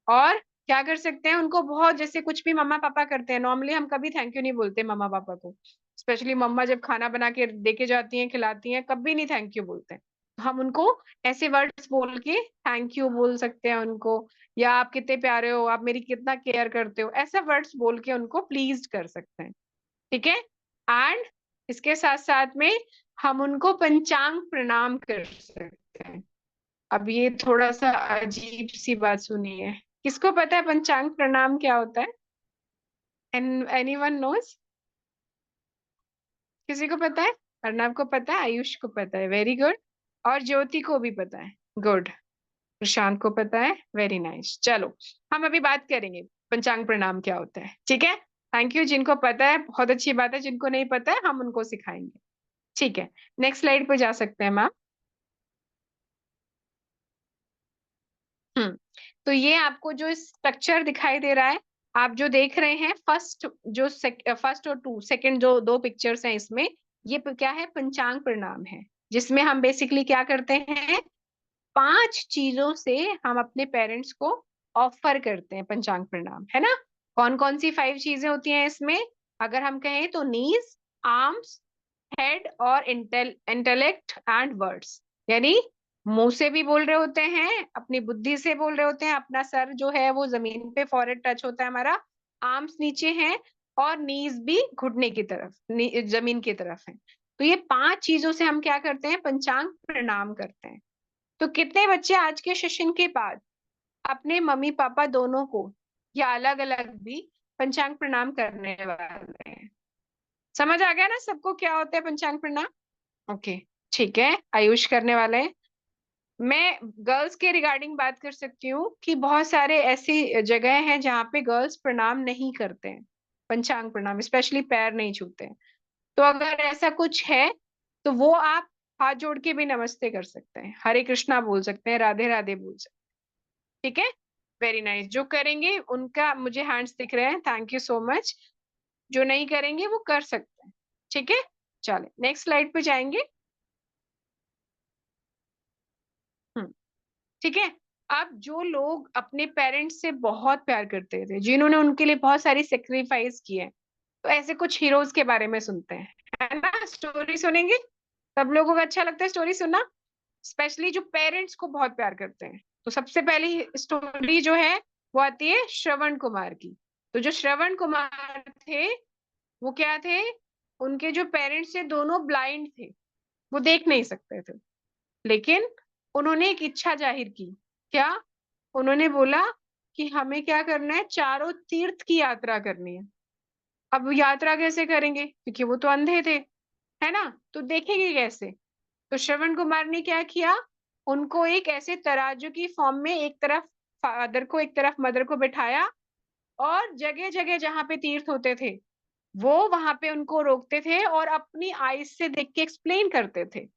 और क्या कर सकते हैं, उनको बहुत, जैसे कुछ भी मम्मा पापा करते हैं, नॉर्मली हम कभी थैंक यू नहीं बोलते मम्मा पापा को। स्पेशली मम्मा जब खाना बना के देके जाती हैं, खिलाती हैं, कभी नहीं थैंक यू बोलते हैं। तो हम उनको ऐसे वर्ड्स बोल के थैंक यू बोल सकते हैं उनको, या आप कितने प्यारे हो, आप मेरी कितना केयर करते हो, ऐसा वर्ड्स बोल के उनको प्लीज कर सकते हैं, ठीक है? एंड इसके साथ साथ में हम उनको पंचांग प्रणाम कर सकते हैं। अब ये थोड़ा सा अजीब सी बात सुनिए, किसको पता है पंचांग प्रणाम क्या होता है? Anyone knows? किसी को पता है? अर्नव को पता है, आयुष को पता है, वेरी गुड। और ज्योति को भी पता है, गुड। प्रशांत को पता है, वेरी नाइस। चलो, हम अभी बात करेंगे पंचांग प्रणाम क्या होता है, ठीक है? थैंक यू, जिनको पता है बहुत अच्छी बात है, जिनको नहीं पता है हम उनको सिखाएंगे, ठीक है? नेक्स्ट स्लाइड पे जा सकते हैं मैम। हम्म। तो ये आपको जो स्ट्रक्चर दिखाई दे रहा है, आप जो देख रहे हैं, फर्स्ट और सेकंड जो दो पिक्चर्स हैं इसमें, ये क्या है? पंचांग प्रणाम है, जिसमें हम बेसिकली क्या करते हैं, 5 चीजों से हम अपने पेरेंट्स को ऑफर करते हैं पंचांग प्रणाम, है ना? कौन कौन सी 5 चीजें होती हैं इसमें? अगर हम कहें तो नीज, आर्म्स, हेड और इंटेलेक्ट एंड वर्ड्स। यानी मुंह से भी बोल रहे होते हैं, अपनी बुद्धि से बोल रहे होते हैं, अपना सर जो है वो जमीन पे फॉरहेड टच होता है हमारा, आर्म्स नीचे हैं, और नीज भी घुटने की तरफ, जमीन की तरफ है। तो ये 5 चीजों से हम क्या करते हैं, पंचांग प्रणाम करते हैं। तो कितने बच्चे आज के सेशन के बाद अपने मम्मी पापा दोनों को, या अलग अलग भी, पंचांग प्रणाम करने वाले हैं? समझ आ गया ना सबको क्या होता है पंचांग प्रणाम? ओके, ठीक है। आयुष करने वाले हैं। मैं गर्ल्स के रिगार्डिंग बात कर सकती हूँ कि बहुत सारे ऐसी जगह हैं जहाँ पे गर्ल्स प्रणाम नहीं करते हैं, पंचांग प्रणाम, स्पेशली पैर नहीं छूते हैं। तो अगर ऐसा कुछ है तो वो आप हाथ जोड़ के भी नमस्ते कर सकते हैं, हरे कृष्णा बोल सकते हैं, राधे राधे बोल सकते हैं, ठीक है? Very nice. जो करेंगे उनका मुझे हैंड्स दिख रहे हैं, थैंक यू सो मच। जो नहीं करेंगे वो कर सकते हैं, ठीक है? चले नेक्स्ट स्लाइड पे जाएंगे। हम्म। ठीक है। अब जो लोग अपने पेरेंट्स से बहुत प्यार करते थे, जिन्होंने उनके लिए बहुत सारी सेक्रीफाइस की है, तो ऐसे कुछ हीरोज के बारे में सुनते हैं, है ना? स्टोरी सुनेंगे। सब लोगों को अच्छा लगता है स्टोरी सुनना, स्पेशली जो पेरेंट्स को बहुत प्यार करते हैं। तो सबसे पहली स्टोरी जो है वो आती है श्रवण कुमार की। तो जो श्रवण कुमार थे वो क्या थे, उनके जो पेरेंट्स थे दोनों ब्लाइंड थे, वो देख नहीं सकते थे। लेकिन उन्होंने एक इच्छा जाहिर की। क्या? उन्होंने बोला कि हमें क्या करना है, चारों तीर्थ की यात्रा करनी है। अब यात्रा कैसे करेंगे, क्योंकि वो तो अंधे थे, है ना? तो देखेंगे कैसे? तो श्रवण कुमार ने क्या किया, उनको एक ऐसे तराजू की फॉर्म में एक तरफ फादर को, एक तरफ मदर को बिठाया, और जगह जगह जहां पे तीर्थ होते थे वो वहां पे उनको रोकते थे, और अपनी आईज से देख के एक्सप्लेन करते थे,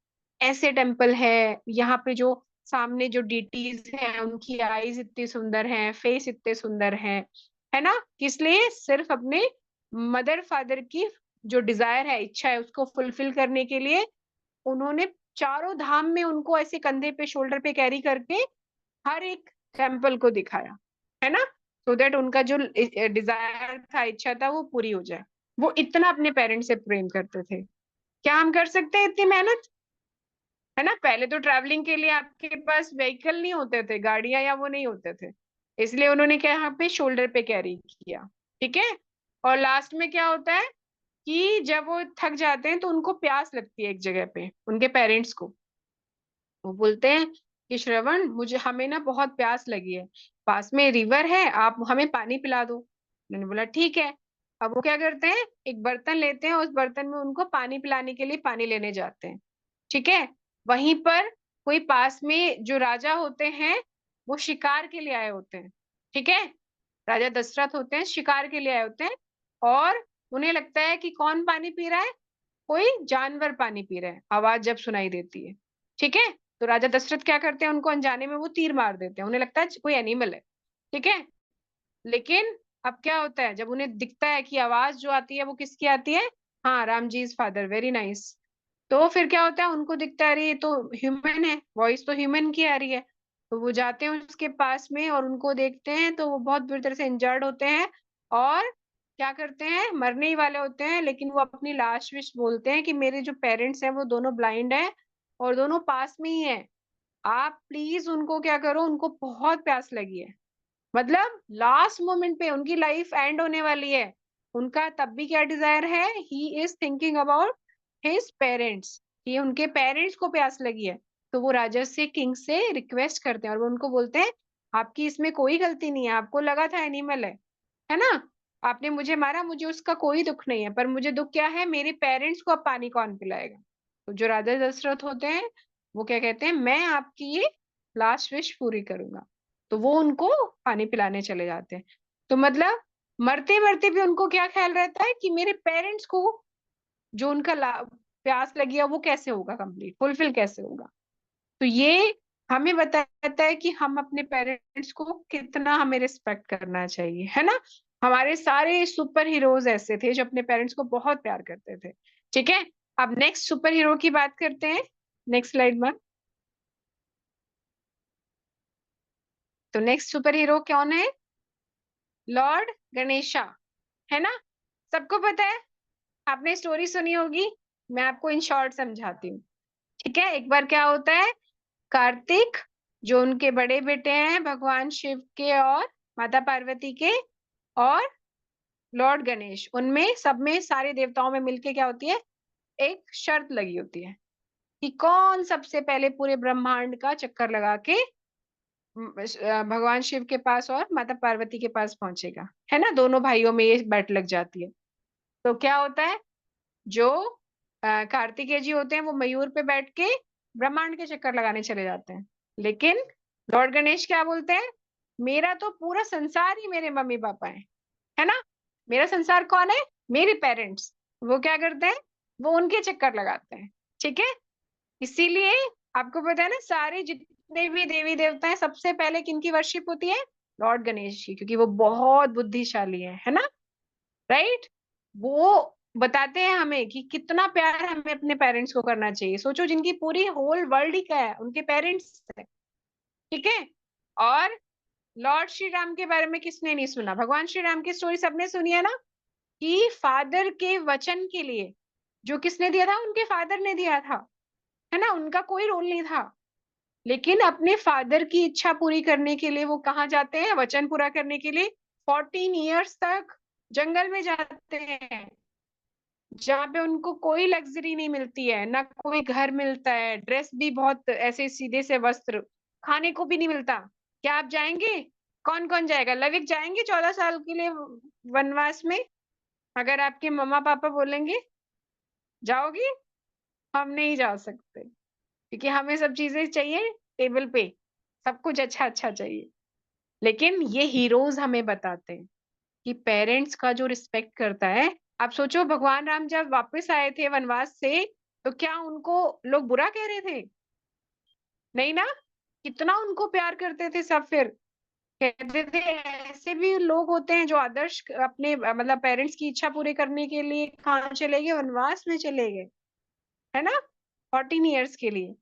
ऐसे टेम्पल है यहाँ पे, जो सामने जो डीटीज हैं उनकी आईज इतनी सुंदर हैं, फेस इतने सुंदर हैं, है ना? किस लिए? सिर्फ अपने मदर फादर की जो डिजायर है, इच्छा है, उसको फुलफिल करने के लिए उन्होंने चारों धाम में उनको ऐसे कंधे पे, शोल्डर पे कैरी करके हर एक टेम्पल को दिखाया, है ना? सो दैट उनका जो डिजायर था, इच्छा था, वो पूरी हो जाए। वो इतना अपने पेरेंट्स से प्रेम करते थे। क्या हम कर सकते हैं इतनी मेहनत? है ना। पहले तो ट्रैवलिंग के लिए आपके पास व्हीकल नहीं होते थे, गाड़ियां या वो नहीं होते थे, इसलिए उन्होंने क्या यहाँ पे शोल्डर पे कैरी किया। ठीक है। और लास्ट में क्या होता है कि जब वो थक जाते हैं तो उनको प्यास लगती है एक जगह पे, उनके पेरेंट्स को। वो बोलते हैं कि श्रवण, मुझे हमें ना बहुत प्यास लगी है, पास में रिवर है, आप हमें पानी पिला दो। उन्होंने बोला ठीक है। अब वो क्या करते हैं, एक बर्तन लेते हैं, उस बर्तन में उनको पानी पिलाने के लिए पानी लेने जाते हैं। ठीक है। वहीं पर कोई पास में जो राजा होते हैं, वो शिकार के लिए आए होते हैं। ठीक है। राजा दशरथ होते हैं, शिकार के लिए आए होते हैं। और उन्हें लगता है कि कौन पानी पी रहा है, कोई जानवर पानी पी रहा है, आवाज जब सुनाई देती है। ठीक है। तो राजा दशरथ क्या करते हैं, उनको अनजाने में वो तीर मार देते हैं, उन्हें लगता है कोई एनिमल है। ठीक है। लेकिन अब क्या होता है, जब उन्हें दिखता है कि आवाज जो आती है वो किसकी आती है, हाँ, Ram ji is father, very nice. तो फिर क्या होता है, उनको दिखता है अरे ये तो ह्यूमन है, वॉइस तो ह्यूमन की आ रही है। तो वो जाते हैं उसके पास में और उनको देखते हैं, तो वो बहुत बुरी तरह से इंजर्ड होते हैं। और क्या करते हैं, मरने ही वाले होते हैं, लेकिन वो अपनी लास्ट विश बोलते हैं कि मेरे जो पेरेंट्स हैं वो दोनों ब्लाइंड हैं और दोनों पास में ही हैं, आप प्लीज उनको क्या करो, उनको बहुत प्यास लगी है। मतलब लास्ट मोमेंट पे उनकी लाइफ एंड होने वाली है, उनका तब भी क्या डिजायर है, he is thinking about his parents, कि उनके पेरेंट्स को प्यास लगी है। तो वो राजा से, किंग से रिक्वेस्ट करते हैं और वो उनको बोलते हैं आपकी इसमें कोई गलती नहीं है, आपको लगा था एनिमल है ना, आपने मुझे मारा, मुझे उसका कोई दुख नहीं है, पर मुझे दुख क्या है, मेरे पेरेंट्स को अब पानी कौन पिलाएगा। तो जो राजा दशरथ होते हैं वो क्या कहते हैं, मैं आपकी ये लास्ट विश पूरी करूंगा। तो वो उनको पानी पिलाने चले जाते हैं। तो मतलब मरते मरते भी उनको क्या ख्याल रहता है कि मेरे पेरेंट्स को जो उनका प्यास लगी है वो कैसे होगा कंप्लीट, फुलफिल कैसे होगा। तो ये हमें बताता है कि हम अपने पेरेंट्स को कितना हमें रिस्पेक्ट करना चाहिए, है ना। हमारे सारे सुपर हीरोज ऐसे थे जो अपने पेरेंट्स को बहुत प्यार करते थे। ठीक है। अब नेक्स्ट सुपर हीरो की बात करते हैं, नेक्स्ट स्लाइड में। तो नेक्स्ट सुपर हीरो कौन है, लॉर्ड गणेशा, है ना। सबको पता है, आपने स्टोरी सुनी होगी, मैं आपको इन शॉर्ट समझाती हूँ। ठीक है। एक बार क्या होता है, कार्तिक जो उनके बड़े बेटे हैं भगवान शिव के और माता पार्वती के, और लॉर्ड गणेश, उनमें सब में सारे देवताओं में मिलके क्या होती है, एक शर्त लगी होती है कि कौन सबसे पहले पूरे ब्रह्मांड का चक्कर लगा के भगवान शिव के पास और माता पार्वती के पास पहुंचेगा, है ना। दोनों भाइयों में ये बैट लग जाती है। तो क्या होता है, जो कार्तिकेय जी होते हैं वो मयूर पे बैठ के ब्रह्मांड के चक्कर लगाने चले जाते हैं। लेकिन लॉर्ड गणेश क्या बोलते हैं, मेरा तो पूरा संसार ही मेरे मम्मी पापा है ना, मेरा संसार कौन है, मेरे पेरेंट्स। वो क्या करते हैं, वो उनके चक्कर लगाते हैं। ठीक है। इसीलिए आपको पता है ना, सारे जितने भी देवी देवता हैं सबसे पहले किनकी वर्शिप होती है, लॉर्ड गणेश की, क्योंकि वो बहुत बुद्धिशाली है ना। राइट। वो बताते हैं हमें कि कितना प्यार हमें अपने पेरेंट्स को करना चाहिए, सोचो जिनकी पूरी होल वर्ल्ड ही क्या है, उनके पेरेंट्स है। ठीक है। और लॉर्ड श्री राम के बारे में किसने नहीं सुना, भगवान श्री राम की स्टोरी सबने सुनी है ना, कि फादर के वचन के लिए जो किसने दिया था, उनके फादर ने दिया था, है ना, उनका कोई रोल नहीं था। लेकिन अपने फादर की इच्छा पूरी करने के लिए वो कहाँ जाते हैं, वचन पूरा करने के लिए 14 ईयर्स तक जंगल में जाते हैं, जहाँ पे उनको कोई लग्जरी नहीं मिलती है, ना कोई घर मिलता है, ड्रेस भी बहुत ऐसे सीधे से वस्त्र, खाने को भी नहीं मिलता। क्या आप जाएंगे, कौन कौन जाएगा, लविक जाएंगे 14 साल के लिए वनवास में, अगर आपके मम्मा पापा बोलेंगे जाओगी, हम नहीं जा सकते, क्योंकि हमें सब चीजें चाहिए टेबल पे, सब कुछ अच्छा अच्छा चाहिए। लेकिन ये हीरोज हमें बताते हैं कि पेरेंट्स का जो रिस्पेक्ट करता है। आप सोचो भगवान राम जब वापस आए थे वनवास से, तो क्या उनको लोग बुरा कह रहे थे, नहीं ना, कितना उनको प्यार करते थे सब। फिर कहते थे ऐसे भी लोग होते हैं जो आदर्श अपने मतलब पेरेंट्स की इच्छा पूरी करने के लिए कहाँ चले गए, वनवास में चले गए, है ना, 14 ईयर्स के लिए।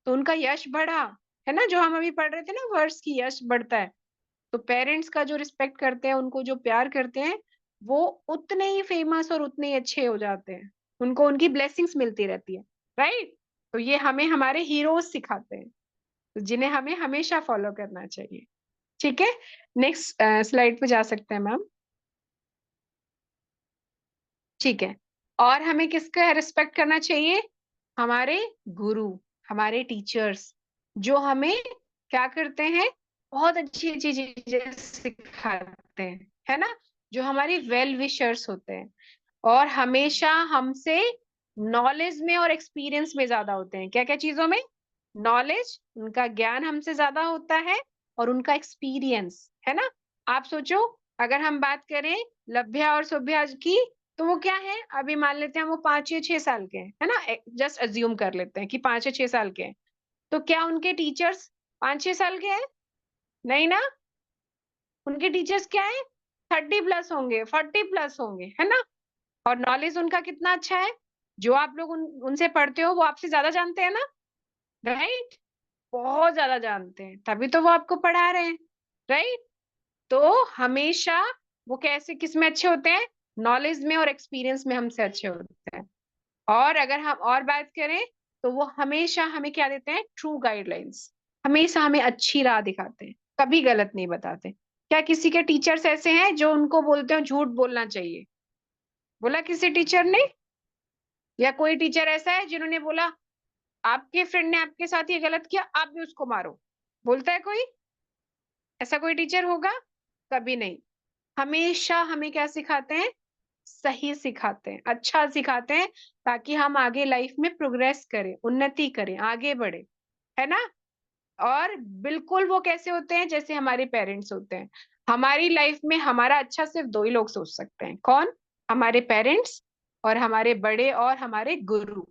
तो उनका यश बढ़ा, है ना, जो हम अभी पढ़ रहे थे ना वर्ष की यश बढ़ता है। तो पेरेंट्स का जो रिस्पेक्ट करते हैं, उनको जो प्यार करते हैं, वो उतने ही फेमस और उतने ही अच्छे हो जाते हैं, उनको उनकी ब्लेसिंग्स मिलती रहती है। राइट। तो ये हमें हमारे हीरोज सिखाते हैं, तो जिन्हें हमें हमेशा फॉलो करना चाहिए। ठीक है, नेक्स्ट स्लाइड पे जा सकते हैं मैम। ठीक है, और हमें किसका रिस्पेक्ट करना चाहिए? हमारे गुरु, हमारे टीचर्स, जो हमें क्या करते हैं, बहुत अच्छी अच्छी चीजें सिखाते हैं, है ना, जो हमारी वेल विशर्स होते हैं, और हमेशा हमसे नॉलेज में और एक्सपीरियंस में ज्यादा होते हैं। क्या क्या चीजों में? नॉलेज, उनका ज्ञान हमसे ज्यादा होता है, और उनका एक्सपीरियंस, है ना। आप सोचो, अगर हम बात करें लभ्या और शुभ्या की, तो वो क्या है, अभी मान लेते हैं वो 5 या 6 साल के हैं, है ना, जस्ट अज्यूम कर लेते हैं कि 5 या 6 साल के हैं। तो क्या उनके टीचर्स 5 6 साल के हैं? नहीं ना, उनके टीचर्स क्या है, 30+ होंगे, 40+ होंगे, है ना। और नॉलेज उनका कितना अच्छा है, जो आप लोग उनसे पढ़ते हो वो आपसे ज्यादा जानते हैं ना, राइट, बहुत ज्यादा जानते हैं, तभी तो वो आपको पढ़ा रहे हैं, राइट। तो हमेशा वो कैसे, किस में अच्छे होते हैं? नॉलेज में और एक्सपीरियंस में हमसे अच्छे होते हैं। और अगर हम और बात करें, तो वो हमेशा हमें क्या देते हैं? ट्रू गाइडलाइंस, हमेशा हमें अच्छी राह दिखाते हैं, कभी गलत नहीं बताते। क्या किसी के टीचर्स ऐसे हैं जो उनको बोलते हो झूठ बोलना चाहिए? बोला किसी टीचर ने? या कोई टीचर ऐसा है जिन्होंने बोला आपके फ्रेंड ने आपके साथ ये गलत किया, आप भी उसको मारो? बोलता है कोई? ऐसा कोई टीचर होगा? कभी नहीं। हमेशा हमें क्या सिखाते हैं? सही सिखाते हैं, अच्छा सिखाते हैं, ताकि हम आगे लाइफ में प्रोग्रेस करें, उन्नति करें, आगे बढ़े, है ना। और बिल्कुल वो कैसे होते हैं? जैसे हमारे पेरेंट्स होते हैं। हमारी लाइफ में हमारा अच्छा सिर्फ दो ही लोग सोच सकते हैं। कौन? हमारे पेरेंट्स, और हमारे बड़े और हमारे गुरु,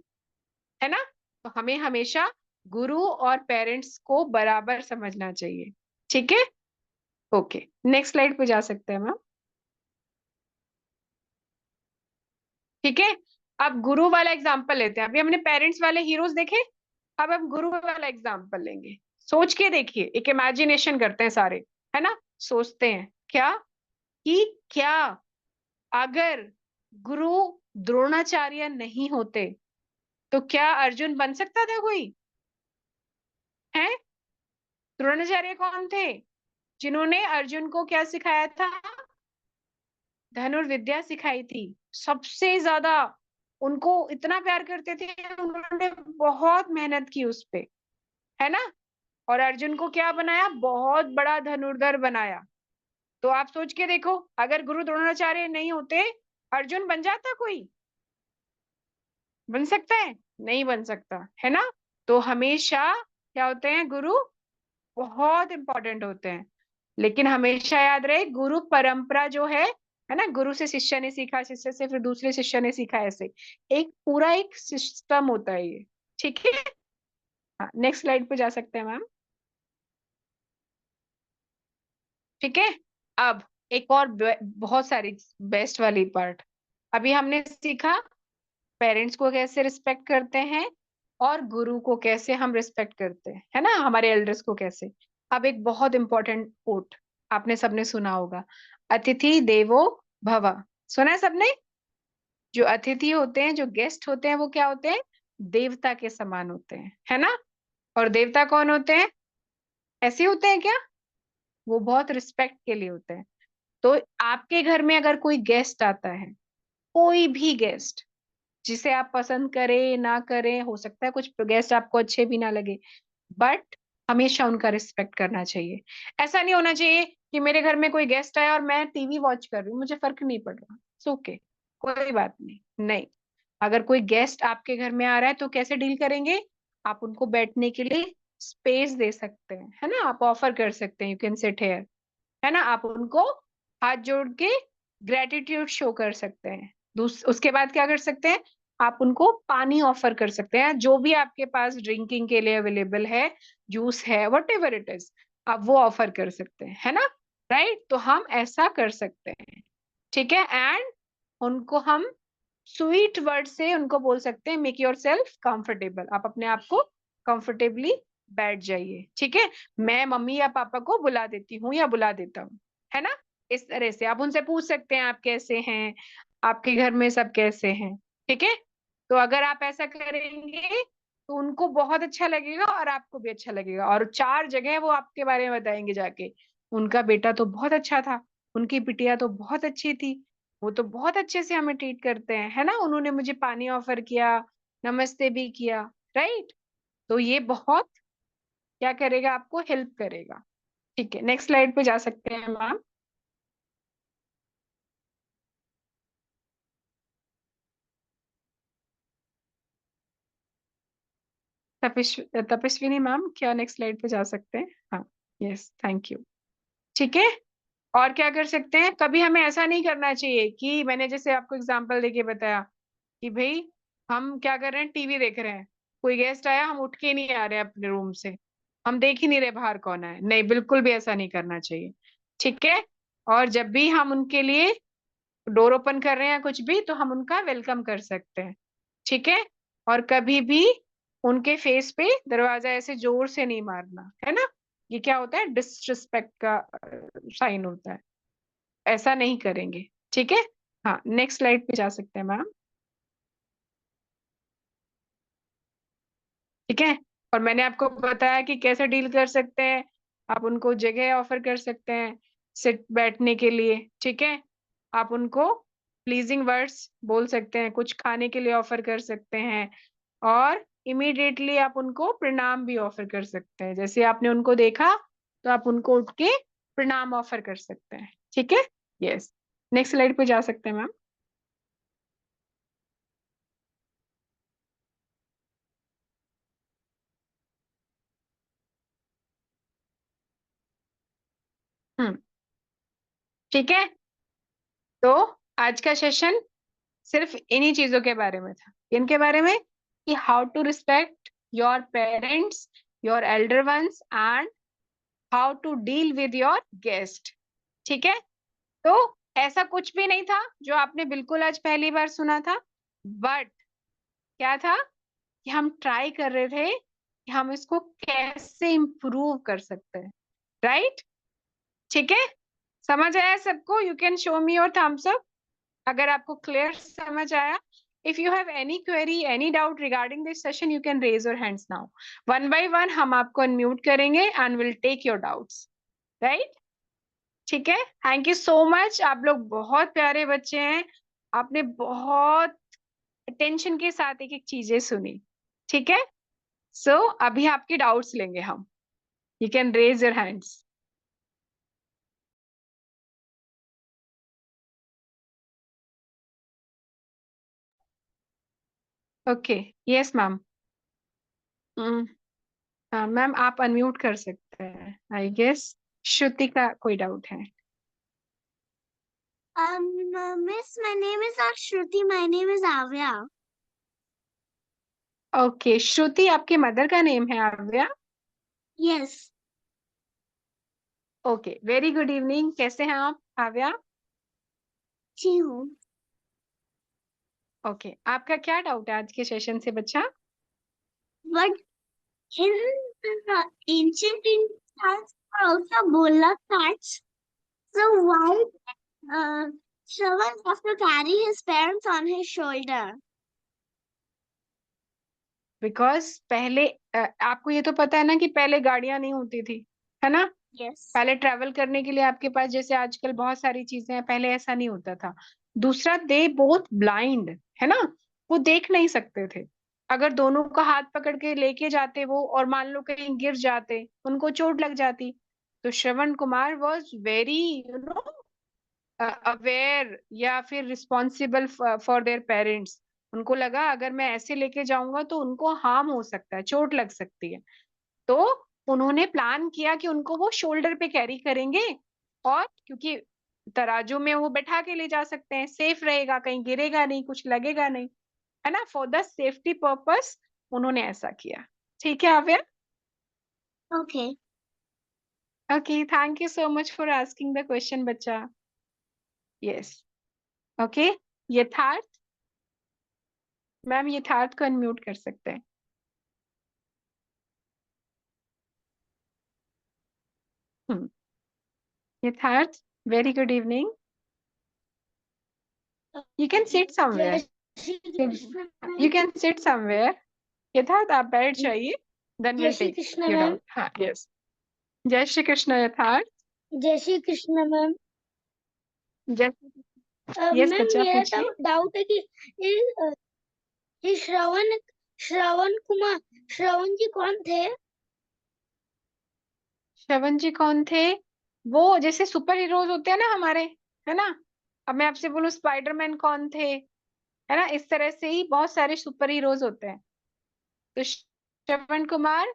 है ना। तो हमें हमेशा गुरु और पेरेंट्स को बराबर समझना चाहिए। ठीक है, ओके, नेक्स्ट स्लाइड पे जा सकते हैं मैम। ठीक है, अब गुरु वाला एग्जांपल लेते हैं। अभी हमने पेरेंट्स वाले हीरोज देखे, अब हम गुरु वाला एग्जांपल लेंगे। सोच के देखिए, एक इमेजिनेशन करते हैं सारे, है ना। सोचते हैं क्या, कि क्या अगर गुरु द्रोणाचार्य नहीं होते, तो क्या अर्जुन बन सकता था कोई? है, द्रोणाचार्य कौन थे? जिन्होंने अर्जुन को क्या सिखाया था? धनुर्विद्या सिखाई थी। सबसे ज्यादा उनको इतना प्यार करते थे, उन्होंने बहुत मेहनत की उस पे, है ना। और अर्जुन को क्या बनाया? बहुत बड़ा धनुर्धर बनाया। तो आप सोच के देखो, अगर गुरु द्रोणाचार्य नहीं होते, अर्जुन बन जाता कोई? बन सकता है? नहीं बन सकता, है ना। तो हमेशा क्या होते हैं? गुरु बहुत इंपॉर्टेंट होते हैं। लेकिन हमेशा याद रहे, गुरु परंपरा जो है ना, गुरु से शिष्य ने सीखा, शिष्य से फिर दूसरे शिष्य ने सीखा, ऐसे एक पूरा एक सिस्टम होता है ये। ठीक है, हाँ, नेक्स्ट स्लाइड पे जा सकते हैं मैम। ठीक है, अब एक और बहुत सारी बेस्ट वाली पार्ट। अभी हमने सीखा पेरेंट्स को कैसे रिस्पेक्ट करते हैं, और गुरु को कैसे हम रिस्पेक्ट करते हैं, है ना, हमारे एल्डर्स को कैसे। अब एक बहुत इंपॉर्टेंट कोट आपने सबने सुना होगा, अतिथि देवो भव। सुना है सबने? जो अतिथि होते हैं, जो गेस्ट होते हैं, वो क्या होते हैं? देवता के समान होते हैं, है ना। और देवता कौन होते हैं? ऐसे होते हैं क्या? वो बहुत रिस्पेक्ट के लिए होते हैं। तो आपके घर में अगर कोई गेस्ट आता है, कोई भी गेस्ट, जिसे आप पसंद करें ना करें, हो सकता है कुछ गेस्ट आपको अच्छे भी ना लगे, बट हमेशा उनका रिस्पेक्ट करना चाहिए। ऐसा नहीं होना चाहिए कि मेरे घर में कोई गेस्ट आया और मैं टीवी वॉच कर रही हूँ, मुझे फर्क नहीं पड़ रहा, इट्स ओके, कोई बात नहीं। नहीं, अगर कोई गेस्ट आपके घर में आ रहा है, तो कैसे डील करेंगे? आप उनको बैठने के लिए स्पेस दे सकते हैं, है ना, आप ऑफर कर सकते हैं, यू कैन सिट हियर, है ना। आप उनको हाथ जोड़ के ग्रेटिट्यूड शो कर सकते हैं। उसके बाद क्या कर सकते हैं? आप उनको पानी ऑफर कर सकते हैं, जो भी आपके पास ड्रिंकिंग के लिए अवेलेबल है, जूस है, वट एवर इट इज, आप वो ऑफर कर सकते हैं, है ना, राइट। तो हम ऐसा कर सकते हैं, ठीक है। एंड उनको हम स्वीट वर्ड से उनको बोल सकते हैं, मेक योर सेल्फ कंफर्टेबल, आप अपने आप को कंफर्टेबली बैठ जाइए, ठीक है। मैं मम्मी या पापा को बुला देती हूँ या बुला देता हूँ, है ना। इस तरह से आप उनसे पूछ सकते हैं, आप कैसे हैं, आपके घर में सब कैसे हैं, ठीक है। तो अगर आप ऐसा करेंगे, तो उनको बहुत अच्छा लगेगा और आपको भी अच्छा लगेगा, और 4 जगह वो आपके बारे में बताएंगे जाके, उनका बेटा तो बहुत अच्छा था, उनकी बिटिया तो बहुत अच्छी थी, वो तो बहुत अच्छे से हमें ट्रीट करते हैं, है ना, उन्होंने मुझे पानी ऑफर किया, नमस्ते भी किया, राइट। तो ये बहुत क्या करेगा, आपको हेल्प करेगा। ठीक है, नेक्स्ट स्लाइड पे जा सकते हैं मैम। तपस्विनी मैम, क्या नेक्स्ट स्लाइड पे जा सकते हैं? हाँ, यस, थैंक यू। ठीक है, और क्या कर सकते हैं, कभी हमें ऐसा नहीं करना चाहिए कि मैंने जैसे आपको एग्जांपल देके बताया कि भाई हम क्या कर रहे हैं, टीवी देख रहे हैं, कोई गेस्ट आया, हम उठ के नहीं आ रहे अपने रूम से, हम देख ही नहीं रहे बाहर कौन है, नहीं, बिल्कुल भी ऐसा नहीं करना चाहिए। ठीक है, और जब भी हम उनके लिए डोर ओपन कर रहे हैं कुछ भी, तो हम उनका वेलकम कर सकते हैं। ठीक है, और कभी भी उनके फेस पे दरवाजा ऐसे जोर से नहीं मारना, है ना, ये क्या होता है, डिसरिस्पेक्ट का साइन होता है, ऐसा नहीं करेंगे। ठीक है, हाँ, नेक्स्ट स्लाइड पे जा सकते हैं मैम। ठीक है, और मैंने आपको बताया कि कैसे डील कर सकते हैं, आप उनको जगह ऑफर कर सकते हैं सिट बैठने के लिए। ठीक है, आप उनको प्लीजिंग वर्ड्स बोल सकते हैं, कुछ खाने के लिए ऑफर कर सकते हैं, और इमीडिएटली आप उनको प्रणाम भी ऑफर कर सकते हैं, जैसे आपने उनको देखा तो आप उनको उठ के प्रणाम ऑफर कर सकते हैं। ठीक है, यस, नेक्स्ट स्लाइड पे जा सकते हैं मैम। हम्म, ठीक है, तो आज का सेशन सिर्फ इन्हीं चीजों के बारे में था। इनके बारे में कि how to respect your parents, your elder ones, and how to deal with your guest. ठीक है, तो ऐसा कुछ भी नहीं था जो आपने बिल्कुल आज पहली बार सुना था, बट क्या था कि हम ट्राई कर रहे थे कि हम इसको कैसे इम्प्रूव कर सकते हैं, राइट। ठीक है, समझ आया सबको? You can show me your thumbs up अगर आपको क्लियर समझ आया। If you have any query, any doubt regarding this session, you can raise your hands now. One by one हम आपको अनम्यूट करेंगे and will take your doubts, right. ठीक है, thank you so much, आप लोग बहुत प्यारे बच्चे हैं, आपने बहुत टेंशन के साथ एक एक चीजें सुनी। ठीक है, सो अभी आपके डाउट्स लेंगे हम, you can raise your hands. Okay, yes ma'am. Ma'am आप अनम्यूट कर सकते हैं, आई गेस श्रुति का कोई डाउट है? Miss, my name is not Shruti. My name is Avya. Okay, Shruti आपके मदर का नेम है Avya? Yes. Okay, very good evening, कैसे हैं आप आव्या? जी हूँ. ओके, आपका क्या डाउट है आज के सेशन से बच्चा? But in the ancient times were also bullock carts. So why Shravan has to carry his parents on his shoulder? Because पहले आपको ये तो पता है ना कि पहले गाड़ियां नहीं होती थी, है ना, Yes. पहले ट्रैवल करने के लिए आपके पास जैसे आजकल बहुत सारी चीजें हैं, पहले ऐसा नहीं होता था। दूसरा, दे बोथ ब्लाइंड, है ना, वो देख नहीं सकते थे। अगर दोनों का हाथ पकड़ के लेके जाते वो, और मान लो कहीं गिर जाते, उनको चोट लग जाती, तो Shravan Kumar was very aware या फिर रिस्पॉन्सिबल फॉर देयर पेरेंट्स। उनको लगा अगर मैं ऐसे लेके जाऊंगा तो उनको हार्म हो सकता है, चोट लग सकती है, तो उन्होंने प्लान किया कि उनको वो शोल्डर पे कैरी करेंगे, और क्योंकि तराजू में वो बैठा के ले जा सकते हैं, सेफ रहेगा, कहीं गिरेगा नहीं, कुछ लगेगा नहीं, है ना, फॉर द सेफ्टी पर्पस उन्होंने ऐसा किया। ठीक है आव्या? Okay. Okay, thank you so much for asking the question बच्चा। यस, ओके, यथार्थ मैम, यथार्थ को अनम्यूट कर सकते हैं। यथार्थ, very good evening, you can sit somewhere, you can sit somewhere. यथार्थ आप बैठ जाइए, देन जय will Shri take Krishna your ma'am. Doubt. हाँ यस, जय श्री कृष्ण यथार्थ। जय श्री कृष्ण मैम। जय, यस मैम बच्चा मेरा तो पूछिए। डाउट है कि ये ये श्रवण कुमार, श्रवण जी कौन थे? श्रवण जी कौन थे? वो जैसे सुपर हीरोज होते हैं ना हमारे, है ना। अब मैं आपसे बोलूं स्पाइडरमैन कौन थे, है ना, इस तरह से ही बहुत सारे सुपर हीरोज होते हैं। तो Shravan Kumar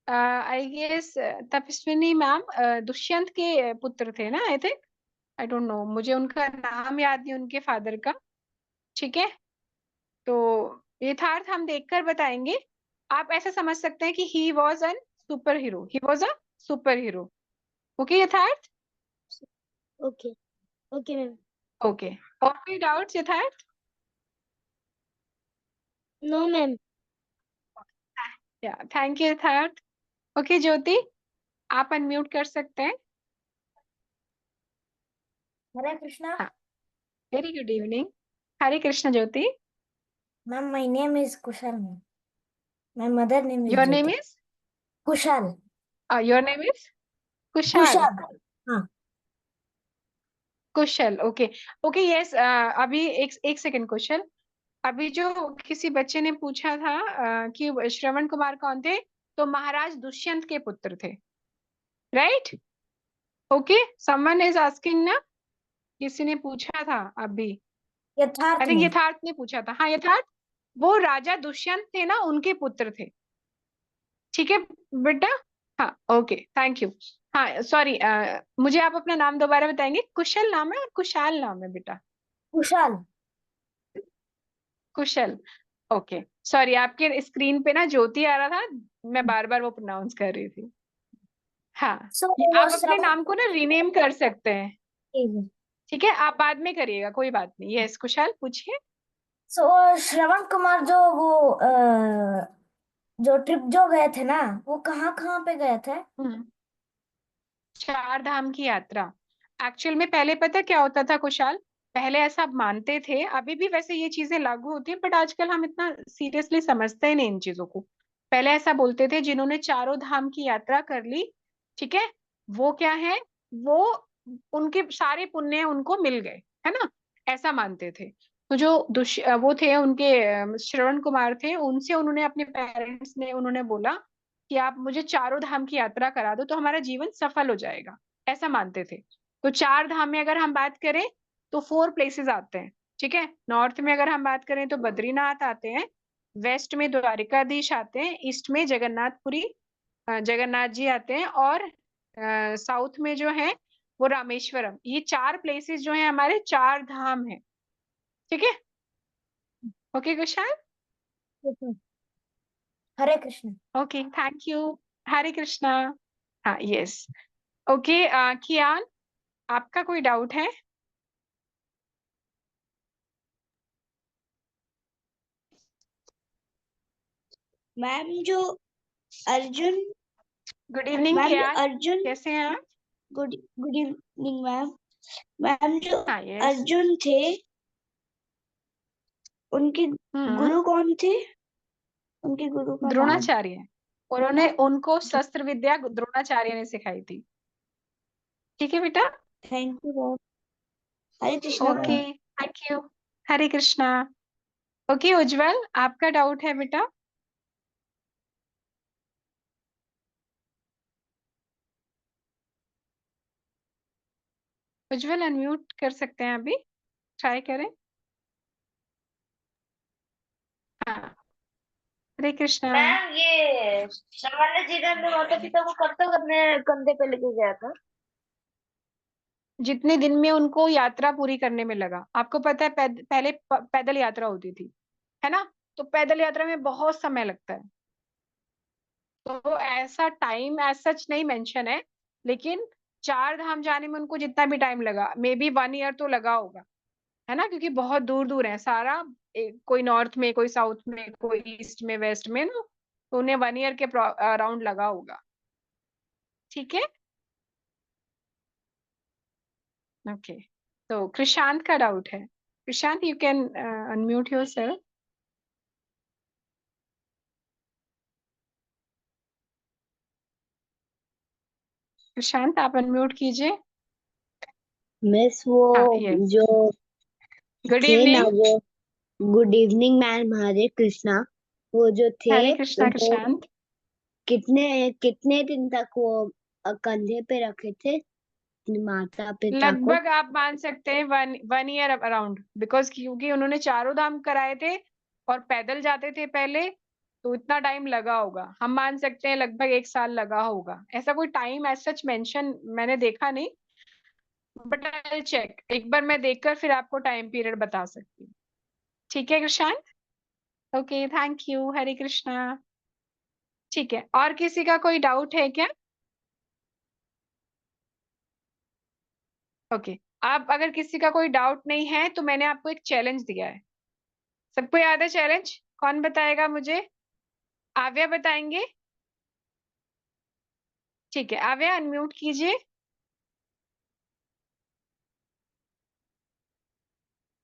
I guess Tapaswini ma'am Dushyant के पुत्र थे ना, I think. I don't know, मुझे उनका नाम याद नहीं उनके फादर का। ठीक है, तो यथार्थ हम देखकर बताएंगे। आप ऐसा समझ सकते हैं कि he was an super hero, he was a super hero. Okay Yatharth. Okay. Okay ma'am. Okay, और कोई doubts Yatharth? No ma'am. Yeah, thank you Yatharth. Okay Jyoti, आप अनम्यूट कर सकते हैं। हरे कृष्णा। हाँ, very good evening. Hare Krishna Jyoti. Ma'am my name is Kushal ma'am. My mother name is your name Jyoti. Is, Kushal. Your name is Kushal. Kushal. हाँ। Kushal, okay. Okay yes, अभी एक एक सेकंड कुशल। अभी जो किसी बच्चे ने पूछा था कि श्रवण कुमार कौन थे, तो महाराज दुष्यंत के पुत्र थे, right. Okay, someone is asking ना, किसी ने पूछा था अभी। यथार्थ आई थिंक ने। यथार्थ ने पूछा था, हाँ यथार्थ। वो राजा दुष्यंत थे ना, उनके पुत्र थे। ठीक है बेटा। हाँ ओके, थैंक यू। हाँ सॉरी, मुझे आप अपना नाम दोबारा बताएंगे? कुशल नाम है और कुशाल नाम है बेटा? कुशल। कुशल, ओके। सॉरी, आपके स्क्रीन पे ना ज्योति आ रहा था, मैं बार बार वो प्रोनाउंस कर रही थी। हाँ, सो आप अपने श्रवण। नाम को ना रीनेम कर सकते हैं। ठीक है, आप बाद में करिएगा, कोई बात नहीं। यस कुशाल पूछिए। सो श्रवण कुमार जो वो जो ट्रिप जो गए थे ना, वो कहाँ कहाँ पे गए थे? हम्म, चार धाम की यात्रा। एक्चुअल में पहले पता क्या होता था कुशाल, पहले ऐसा मानते थे, अभी भी वैसे ये चीजें लागू होती है, बट आजकल हम इतना सीरियसली समझते ही नहीं इन चीजों को। पहले ऐसा बोलते थे जिन्होंने चारों धाम की यात्रा कर ली, ठीक है, वो क्या है, वो उनके सारे पुण्य उनको मिल गए, है ना, ऐसा मानते थे। तो जो वो थे उनके श्रवण कुमार थे, उनसे उन्होंने अपने पेरेंट्स ने उन्होंने बोला कि आप मुझे चारों धाम की यात्रा करा दो तो हमारा जीवन सफल हो जाएगा, ऐसा मानते थे। तो चार धाम में अगर हम बात करें तो 4 प्लेसेस आते हैं। ठीक है, नॉर्थ में अगर हम बात करें तो बद्रीनाथ आते हैं, वेस्ट में द्वारिकाधीश आते हैं, ईस्ट में जगन्नाथपुरी जगन्नाथ जी आते हैं, और साउथ में जो है वो रामेश्वरम। ये 4 प्लेसेस जो है हमारे चार धाम है। ठीक है, okay Kushal. Hare Krishna. Okay thank you. Hare Krishna. हाँ यस, ओके। कियान, आपका कोई डाउट है? मैम जो अर्जुन, गुड इवनिंग मैम जो कियान, अर्जुन, कैसे हैं आप? Good good evening ma'am. Ma'am जो हाँ यस। अर्जुन थे, उनके हम्म, गुरु कौन थे? उनके गुरु का नाम? द्रोणाचार्य। उन्होंने उनको शस्त्र विद्या द्रोणाचार्य ने सिखाई थी। ठीक है बेटा। Thank you ma'am. Hare Krishna okay, ma'am. Thank you. Hare Krishna. Okay Ujjwal, आपका डाउट है बेटा? उज्जवल अनम्यूट कर सकते हैं अभी, ट्राई करें। हाँ, हरे कृष्णा। मैम ये सामान्य जीवन में माता पिता को कब तक अपने कंधे पे लेके गया था? जितने दिन में उनको यात्रा पूरी करने में लगा। आपको पता है पहले पैदल यात्रा होती थी, है ना, तो पैदल यात्रा में बहुत समय लगता है। तो ऐसा टाइम एज सच नहीं मेंशन है, लेकिन चार धाम जाने में उनको जितना भी टाइम लगा, मे बी 1 ईयर तो लगा होगा, है ना, क्योंकि बहुत दूर दूर है सारा। कोई नॉर्थ में, कोई साउथ में, कोई ईस्ट में, वेस्ट में ना, तो उन्हें 1 ईयर के अराउंड लगा होगा। ठीक है, ओके। तो कृषांत का डाउट है। Krishant, you can unmute yourself. Prashant आप अनम्यूट कीजिए। मिस वो हाँ यस, जो गुड थे ना इवनिंग। वो, good evening ma'am, Hare Krishna. वो जो थे हरे कृष्णा वो प्रशांत। कितने कितने दिन तक वो कंधे पे रखे थे अपने माता पिता को? लगभग आप मान सकते हैं वन ईयर अराउंड, बिकॉज क्योंकि उन्होंने चारों धाम कराए थे और पैदल जाते थे पहले, तो इतना टाइम लगा होगा। हम मान सकते हैं लगभग 1 साल लगा होगा। ऐसा कोई टाइम एज सच मेंशन मैंने देखा नहीं, बट आई चेक एक बार, मैं देखकर फिर आपको टाइम पीरियड बता सकती हूँ। ठीक है कृषांत, okay thank you, Hare Krishna. ठीक है, और किसी का कोई डाउट है क्या? ओके, अब अगर किसी का कोई डाउट नहीं है तो मैंने आपको एक चैलेंज दिया है। सबको याद है चैलेंज? कौन बताएगा मुझे? आव्या बताएंगे? ठीक है, आव्या अनम्यूट कीजिए।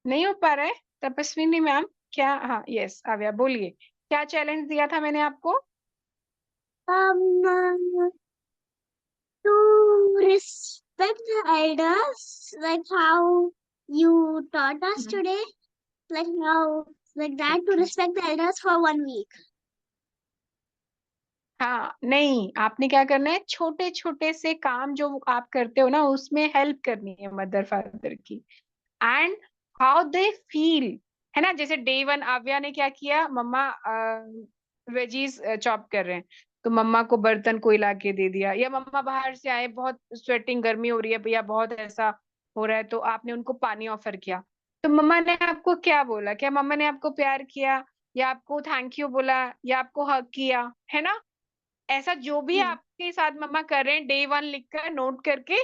नहीं हो पा रहा है? तपस्विनी मैम क्या? हाँ यस, आव्या बोलिए, क्या चैलेंज दिया था मैंने आपको? Um, to respect the elders, like how you taught us today, like how, like that, to Okay. respect the elders for 1 week. हाँ नहीं, आपने क्या करना है, छोटे छोटे से काम जो आप करते हो ना उसमें हेल्प करनी है मदर फादर की, एंड हाउ दे फील, है ना। जैसे डे वन आव्या ने क्या किया, मम्मा वेजीज चॉप कर रहे हैं, तो मम्मा को बर्तन कोई ला के दे दिया, या मम्मा बाहर से आए, बहुत स्वेटिंग गर्मी हो रही है भैया, बहुत ऐसा हो रहा है, तो आपने उनको पानी ऑफर किया, तो मम्मा ने आपको क्या बोला? क्या मम्मा ने आपको प्यार किया, या आपको थैंक यू बोला, या आपको हक किया, है ना? ऐसा जो भी Hmm. आपके साथ मम्मा कर रहे हैं, डे वन लिखकर नोट करके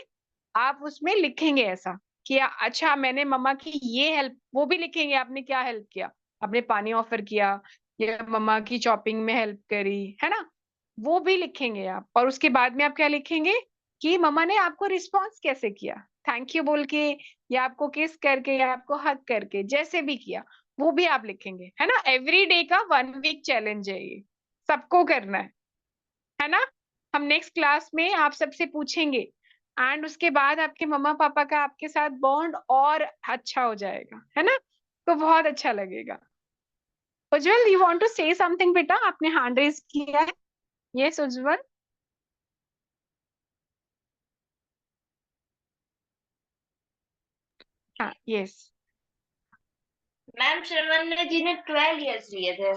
आप उसमें लिखेंगे ऐसा कि अच्छा मैंने मम्मा की ये हेल्प, वो भी लिखेंगे आपने क्या हेल्प किया, आपने पानी ऑफर किया या मम्मा की शॉपिंग में हेल्प करी, है ना, वो भी लिखेंगे आप। और उसके बाद में आप क्या लिखेंगे कि मम्मा ने आपको रिस्पॉन्स कैसे किया, थैंक यू बोल के, या आपको किस करके, या आपको हक करके, जैसे भी किया वो भी आप लिखेंगे, है ना। एवरी डे का 1 वीक चैलेंज है ये, सबको करना है ना। हम नेक्स्ट क्लास में आप सबसे पूछेंगे, एंड उसके बाद आपके मम्मा पापा का आपके साथ बॉन्ड और अच्छा हो जाएगा, है ना, तो बहुत अच्छा लगेगा। Ujjwal you want to say something बेटा, आपने हैंड रेज किया है। यस उज्जवल। हाँ यस। मैम श्रवण जी ने 12 इयर्स लिए थे।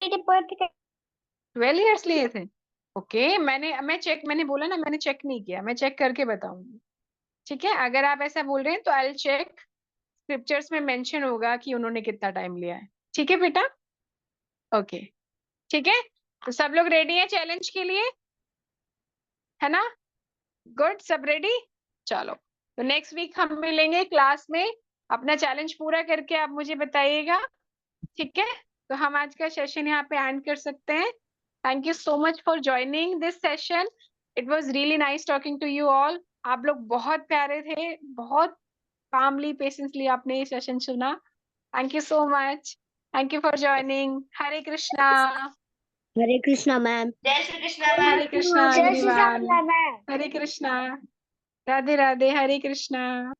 12 इयर्स लिए थे? ओके, मैंने बोला ना, मैंने चेक नहीं किया, मैं चेक करके बताऊंगी। ठीक है, अगर आप ऐसा बोल रहे हैं तो आई चेक, स्क्रिप्चर्स में मेंशन होगा कि उन्होंने कितना टाइम लिया है। ठीक है बेटा, ओके ठीक है। तो सब लोग रेडी है चैलेंज के लिए, है ना? गुड, सब रेडी? चलो, तो नेक्स्ट वीक हम मिलेंगे क्लास में, अपना चैलेंज पूरा करके आप मुझे बताइएगा। ठीक है, तो हम आज का सेशन यहाँ पे एंड कर सकते हैं। Thank you so much for joining this session, it was really nice talking to you all. आप लोग बहुत प्यारे थे, बहुत कामली पेशेंसली आपने ये सेशन सुना। Thank you so much, thank you for joining. Hare Krishna. Hare Krishna ma'am. जय श्री कृष्णा हरे मैम। कृष्णा जय श्री एवरीवन। राम मैम। हरे कृष्णा। राधे राधे, हरे कृष्णा।